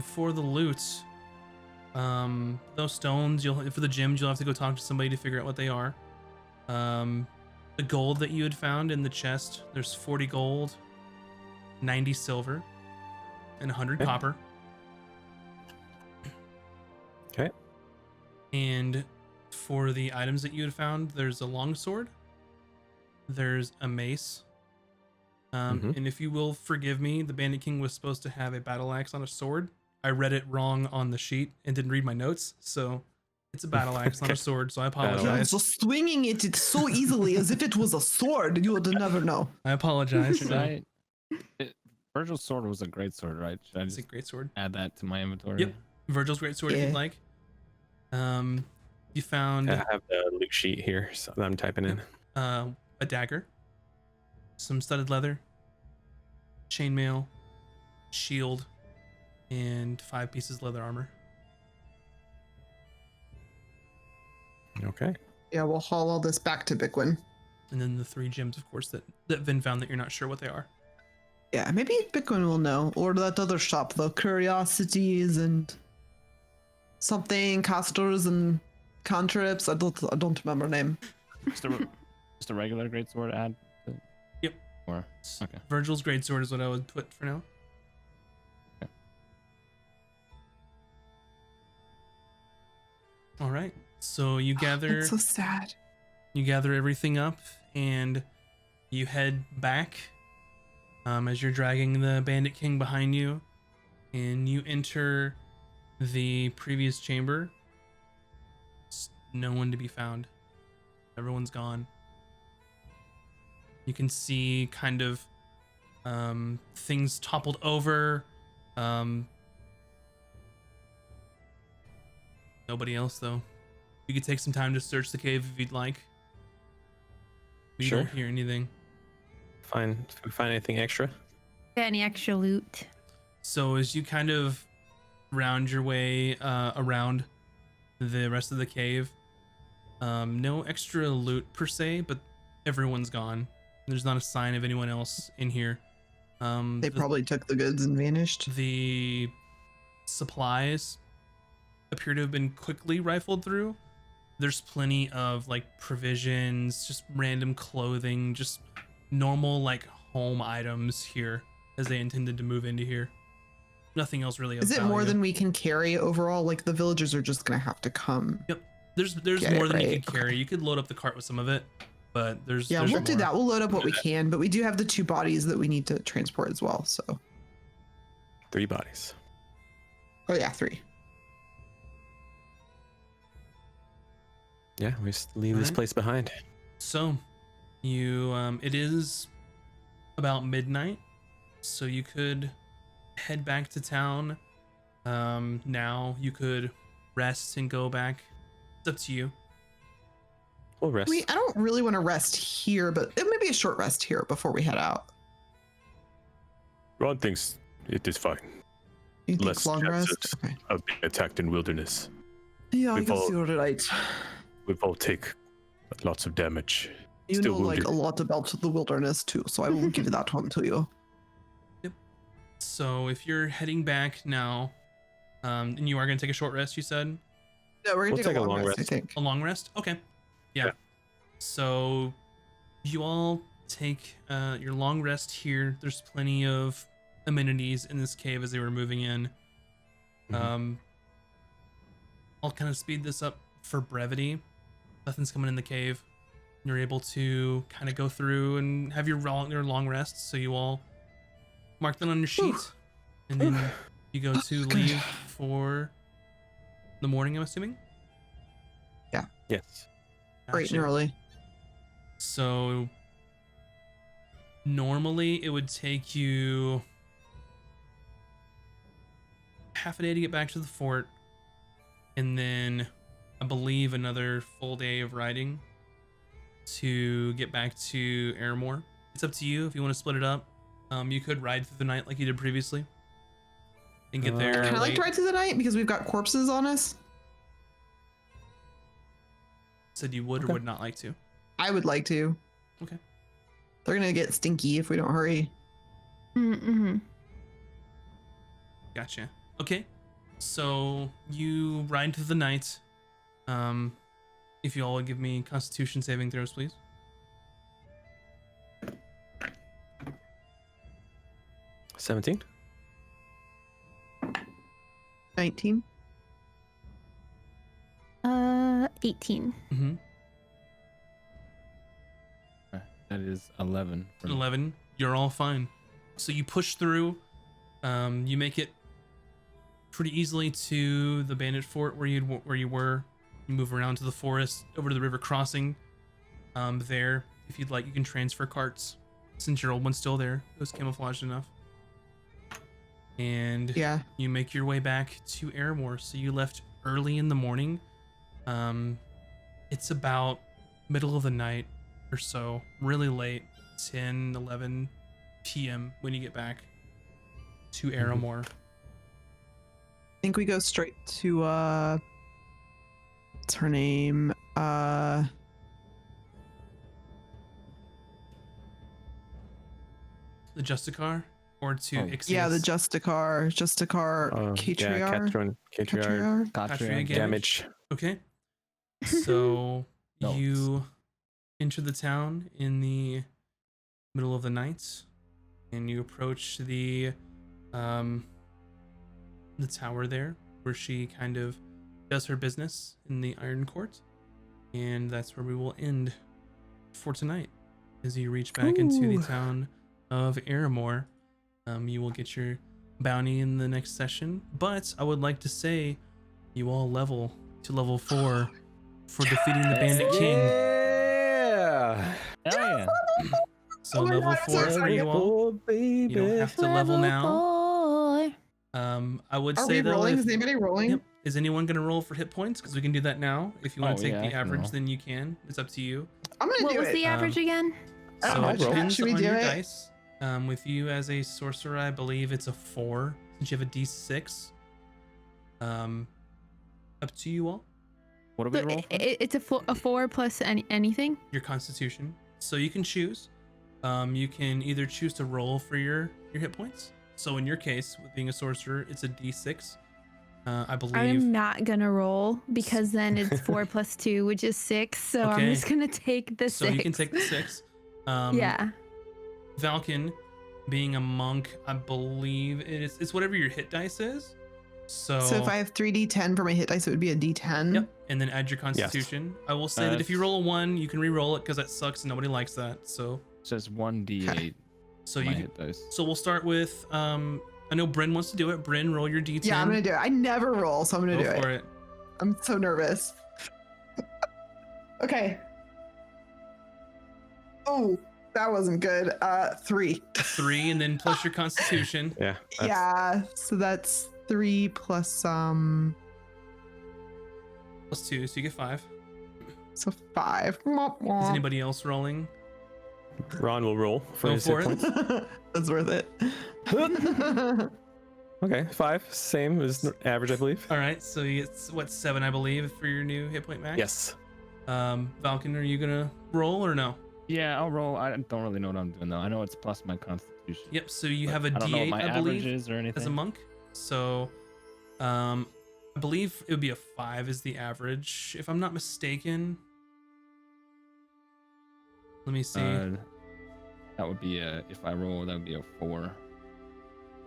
for the loot, those stones, for the gems, you'll have to go talk to somebody to figure out what they are. The gold that you had found in the chest, there's 40 gold, 90 silver, and 100 Okay. copper. Okay. And for the items that you had found, there's a longsword, there's a mace. And if you will forgive me, the Bandit King was supposed to have a battle axe on a sword. I read it wrong on the sheet and didn't read my notes, so it's a battle axe, not a Okay. sword. So I Battle Yeah, apologize. just swinging it so easily as if it was a sword. You would never know. I apologize. Should So Virgil's sword was a great sword, right? Should I it's a just great sword. add that to my inventory? Yep. Virgil's great sword if Yeah. you'd like. You found I have the loot sheet here, so that I'm typing in. a dagger, some studded leather, chainmail, shield, and 5 pieces of leather armor. Okay. Yeah, we'll haul all this back to Bigwin. And then the 3 gems, of course, that Vin found that you're not sure what they are. Yeah, maybe Bigwin will know. Or that other shop, though. Curiosities and something, casters and cantrips. I don't remember the name. Just a regular greatsword add? Yep. Or okay. Virgil's greatsword is what I would put for now. Okay. All right. So you gather It's so sad. you gather everything up and you head back as you're dragging the Bandit King behind you, and you enter the previous chamber. No one to be found. Everyone's gone. You can see kind of things toppled over. Nobody else though. You could take some time to search the cave if you'd like. We Sure. don't hear anything. Find anything extra? Any extra loot? So as you kind of round your way around the rest of the cave, no extra loot per se, but everyone's gone. There's not a sign of anyone else in here. They probably took the goods and vanished. The supplies appear to have been quickly rifled through. There's plenty of like provisions, just random clothing, just normal like home items here as they intended to move into here. Nothing else really of Is it more value. than we can carry overall? Like the villagers are just gonna have to come. Yep. There's Get more it, than you right, could carry. okay. You could load up the cart with some of it, but there's Yeah, there's we'll do more. that. We'll load up what we can, but we do have the 2 bodies that we need to transport as well. So, 3 bodies. oh yeah, 3. Yeah, we just leave this Alright. place behind. So, you it is about midnight, so you could head back to town. Now you could rest and go back. It's up to you. We'll rest. I don't really want to rest here, but it may be a short rest here before we head out. Ron thinks it is fine. You think Less long rest? chances Okay. of being attacked in wilderness. Yeah, I We've guess all- you're right. We've all take lots of damage. You Still know, like wounded. a lot about the wilderness too, so I will give that one to you. So if you're heading back now, and you are gonna take a short rest, you said? No, we're gonna We'll take a long rest, I think. A long rest? Okay. Yeah. Yeah. So you all take your long rest here. There's plenty of amenities in this cave as they were moving in. Mhm. I'll kind of speed this up for brevity. Nothing's coming in the cave. You're able to kind of go through and have your long rest. So you all mark that on your sheet, and then you go to Good. leave for the morning, I'm assuming. Yes. Bright and Gotcha. early. So normally it would take you half a day to get back to the fort, and then I believe another full day of riding to get back to Airmore. It's up to you if you want to split it up. You could ride through the night like you did previously and get there Can I like late. to ride through the night because we've got corpses on us? Said you would or Okay. would not like to. I would like to. Okay. They're gonna get stinky if we don't hurry. Mm-hmm. Gotcha. Okay. So you ride through the night. If you all would give me Constitution saving throws, please. 17. 19. 18. Mm-hmm. That is 11. for me. 11. You're all fine. So you push through. You make it pretty easily to the bandit fort where you were. You move around to the forest, over to the river crossing. There, if you'd like, you can transfer carts since your old one's still there. It was camouflaged enough. And Yeah. you make your way back to Airmore. So you left early in the morning. It's about middle of the night or so, really late, 10, 11 p.m. when you get back to Airmore. I think we go straight to what's her name? The Justicar or to Oh. Ixius? Yeah, the Justicar Yeah, Catriar. Catriar. Catriar Gotcha. Damage. Okay. So Notes. you enter the town in the middle of the night, and you approach the tower there, where she kind of does her business in the Iron Court, and that's where we will end for tonight. As you reach back into the Ooh. town of Aramore, you will get your bounty in the next session. But I would like to say, you all level to level 4 for defeating the Bandit King. Yeah. Hell yeah. So Oh my level God, I'm so 4 for you all. You don't have to level now. 4. I would Are say we though, rolling? if- Is anybody rolling? Yep. Is anyone gonna roll for hit points? Because we can do that now. If you want Oh, to take yeah, I the can average, roll. then you can. It's up to you. I'm gonna What do was it. the average again? So I'll it roll. depends Should we on do your it? dice. With you as a sorcerer, I believe it's a 4. since you have a D6. Up to you all. What do we So roll? For? it's a 4 plus anything. Your Constitution. So you can choose. You can either choose to roll for your hit points. So in your case, with being a sorcerer, it's a D6. I believe. I'm not gonna roll because then it's 4 plus 2, which is 6. So Okay. I'm just gonna take the 6. So you can take the 6. Yeah. Valken, being a monk, I believe it's whatever your hit dice is. So if I have 3d10 for my hit dice, it would be a d10. Yep, and then add your Constitution. I will say that if you roll a 1, you can re-roll it because that sucks and nobody likes that. So It says 1d8. so my you hit dice. so we'll start with I know Bryn wants to do it. Bryn, roll your D10. Yeah, I'm gonna do it. I never roll, so I'm gonna Go do for it. it. I'm so nervous. Okay. Oh, that wasn't good. 3. 3, and then plus your Constitution. Yeah. Yeah, so that's 3 plus Plus 2, so you get 5. so 5. Is anybody else rolling? Ron will roll for Go his for hit it. points. That's worth it. Okay, 5, same as average, I believe. All right, so you get 7, I believe, for your new hit point max. Yes. Valken, are you gonna roll or no? Yeah, I'll roll. I don't really know what I'm doing though. I know it's plus my constitution. Yep. So you but have a I don't know what D8, my I average believe, is or anything. as a monk. So, I believe it would be a 5 is the average, if I'm not mistaken. Let me see. That would be if I roll, that would be a 4.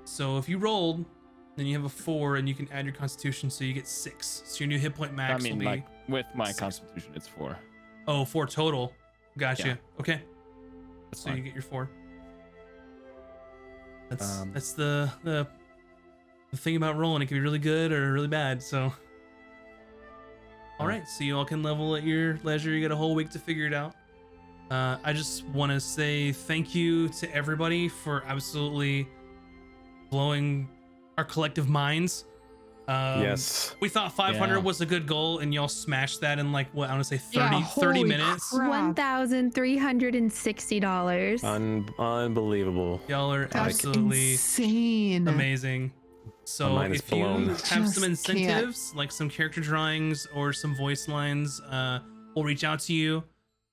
So if you rolled, then you have a 4, and you can add your Constitution, so you get 6. So your new hit point max I mean, will be like with my 6. constitution, it's 4. 4 total. Gotcha. Yeah. Okay. That's So fine. you get your 4. That's Um, that's the thing about rolling. It can be really good or really bad. So, all right. So you all can level at your leisure. You got a whole week to figure it out. I just want to say thank you to everybody for absolutely blowing our collective minds. Yes. We thought 500 Yeah. was a good goal, and y'all smashed that in like what I want to say 30 Yeah, 30 holy minutes. crap. $1,360. Unbelievable. Y'all are That's absolutely insane. amazing. So My mind is if you blown. have some Just incentives, like some character drawings or some voice lines, we'll reach out to you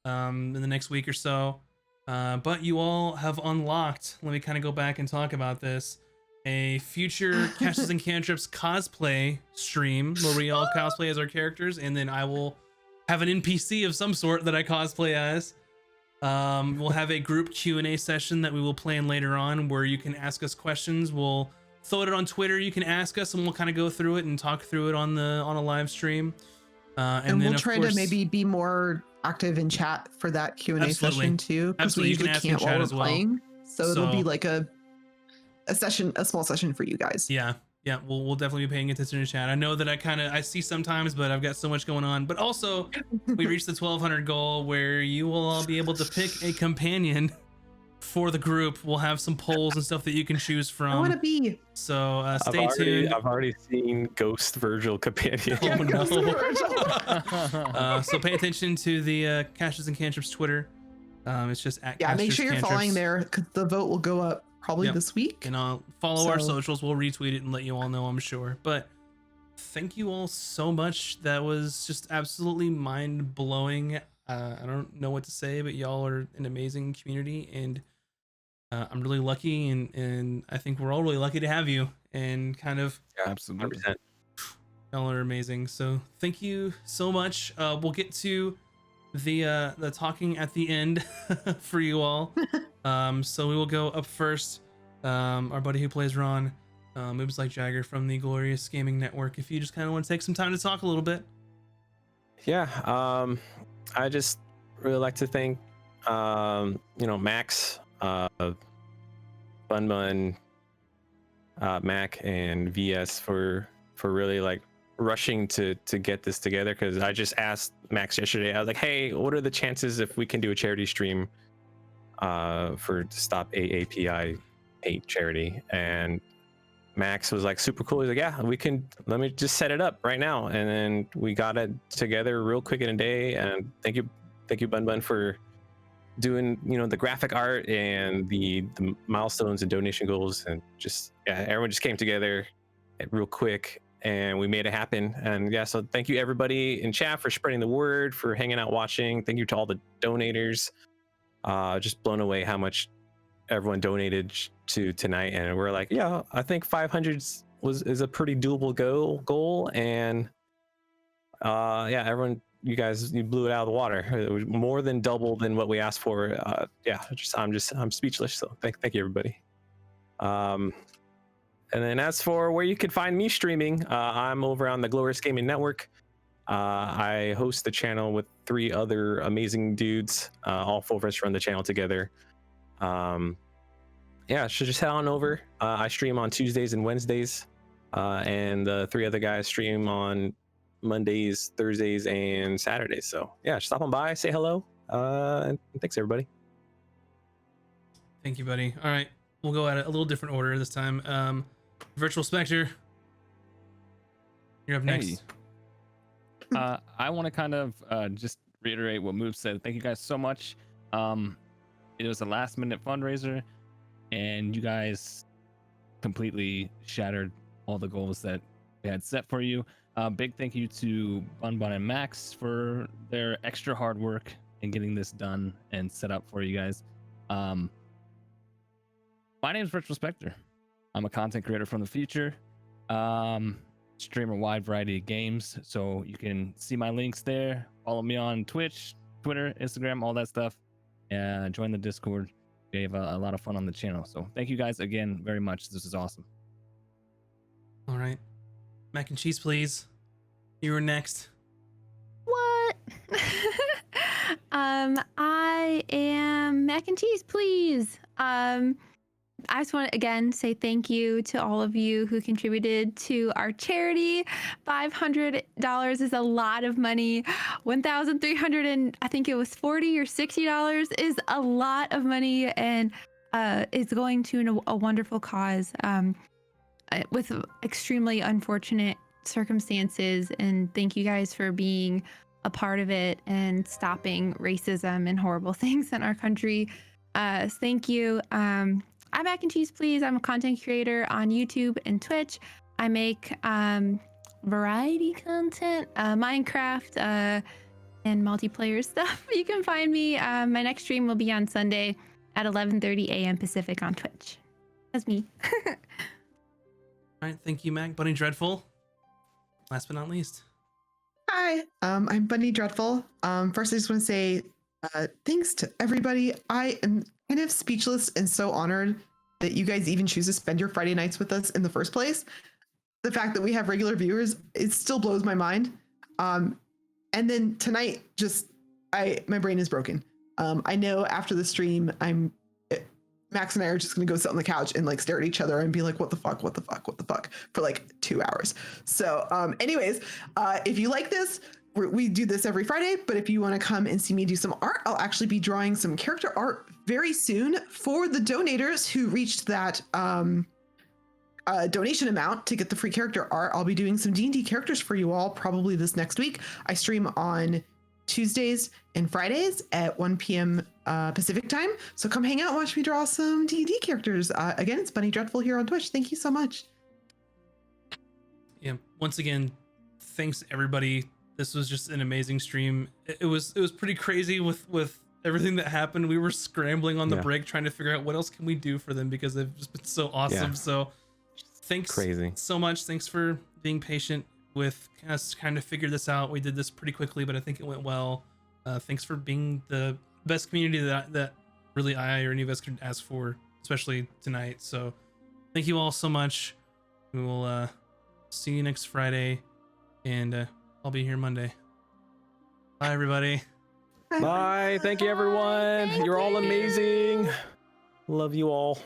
in the next week or so. But you all have unlocked, let me kind of go back and talk about this, a future Caches and Cantrips cosplay stream where we all cosplay as our characters, and then I will have an NPC of some sort that I cosplay as. We'll have a group Q&A session that we will plan later on where you can ask us questions. We'll throw it on Twitter. You can ask us, and we'll kind of go through it and talk through it on a live stream. And then we'll of try course, to maybe be more active in chat for that Q&A Absolutely. session too, because we Absolutely, you can usually ask in can't chat while we're as well. playing. So it'll be So- like a small session for you guys. Yeah, we'll definitely be paying attention to chat. I know that I see sometimes, but I've got so much going on. But also, we reached the 1200 goal where you will all be able to pick a companion for the group. We'll have some polls and stuff that you can choose I want to from. be. So stay tuned. I've already seen Ghost Virgil companion. Oh, no. Yeah, So pay attention to the Caches and Cantrips Twitter. It's just at make Casters sure you're Cantrips. following there because the vote will go up probably Yep. this week. And I'll follow our So- socials. We'll retweet it and let you all know, I'm sure. But thank you all so much. That was just absolutely mind blowing. I don't know what to say, but y'all are an amazing community, and I'm really lucky, and I think we're all really lucky to have you. And kind of Absolutely. 100%. y'all are amazing. So thank you so much. We'll get to the talking at the end for you all. So we will go up first. Our buddy who plays Ron, moves like Jagger from the Glorious Gaming Network. If you just kind of want to take some time to talk a little bit. Yeah. I just really like to thank, Max, Bun, Mac, and VS for really like rushing to get this together, because I just asked Max yesterday. I was like, hey, what are the chances if we can do a charity stream for Stop AAPI Hate Charity? And Max was like super cool. He's like, yeah, we can, let me just set it up right now. And then we got it together real quick in a day. And thank you Bun for doing the graphic art and the milestones and donation goals, and just yeah, everyone just came together real quick and we made it happen. And yeah, so thank you everybody in chat for spreading the word, for hanging out, watching. Thank you to all the donators. Just blown away how much everyone donated to tonight, and we're like, yeah, I think 500 is a pretty doable goal. And yeah, everyone, you blew it out of the water. It was more than double than what we asked for. Yeah, I'm speechless. So thank you everybody. And then as for where you can find me streaming, I'm over on the Glorious Gaming Network. I host the channel with 3 other amazing dudes. All 4 of us run the channel together. Yeah, so just head on over. I stream on Tuesdays and Wednesdays, and the 3 other guys stream on Mondays, Thursdays, and Saturdays. So yeah, just stop on by, say hello, and thanks everybody. Thank you, buddy. All right, we'll go at it a little different order this time. Virtual Spectre, you're up next. Hey. I want to kind of just reiterate what Move said. Thank you guys so much. It was a last-minute fundraiser, and you guys completely shattered all the goals that we had set for you. Big thank you to Bun and Max for their extra hard work in getting this done and set up for you guys. My name is Virtual Spectre. I'm a content creator from the future. Stream a wide variety of games, so you can see my links there. Follow me on Twitch, Twitter, Instagram, all that stuff. Join the Discord. We have a lot of fun on the channel. So thank you guys again very much. This is awesome. All right, mac and cheese, please. You were next. What? I am mac and cheese, please. I just want to again say thank you to all of you who contributed to our charity. $500 is a lot of money. 1,300 and I think it was $40 or $60 is a lot of money, and it's going to a wonderful cause with extremely unfortunate circumstances. And thank you guys for being a part of it and stopping racism and horrible things in our country. Thank you. I'm Mac and Cheese, please. I'm a content creator on YouTube and Twitch. I make variety content, Minecraft, and multiplayer stuff. You can find me. My next stream will be on Sunday at 11:30 a.m. Pacific on Twitch. That's me. All right, thank you, Mac. Bunny Dreadful. Last but not least. Hi, I'm Bunny Dreadful. First, I just want to say thanks to everybody. I am kind of speechless and so honored that you guys even choose to spend your Friday nights with us in the first place. The fact that we have regular viewers, it still blows my mind. And then tonight, my brain is broken. I know after the stream, Max and I are just gonna go sit on the couch and like stare at each other and be like, what the fuck for like 2 hours. So anyways, if you like this, we do this every Friday, but if you want to come and see me do some art, I'll actually be drawing some character art very soon for the donators who reached that donation amount to get the free character art. I'll be doing some D&D characters for you all probably this next week. I stream on Tuesdays and Fridays at 1 p.m. Pacific time. So come hang out and watch me draw some D&D characters. Again, it's Bunny Dreadful here on Twitch. Thank you so much. Yeah, once again, thanks everybody. This was just an amazing stream. It was pretty crazy with everything that happened. We were scrambling on the break trying to figure out what else can we do for them because they've just been so awesome. Yeah. So thanks so much. Thanks for being patient with us trying to figure this out. We did this pretty quickly, but I think it went well. Thanks for being the best community that really I or any of us could ask for, especially tonight. So thank you all so much. We will see you next Friday, and I'll be here Monday. Bye, everybody. Bye. Thank you, everyone. You're all amazing. Love you all.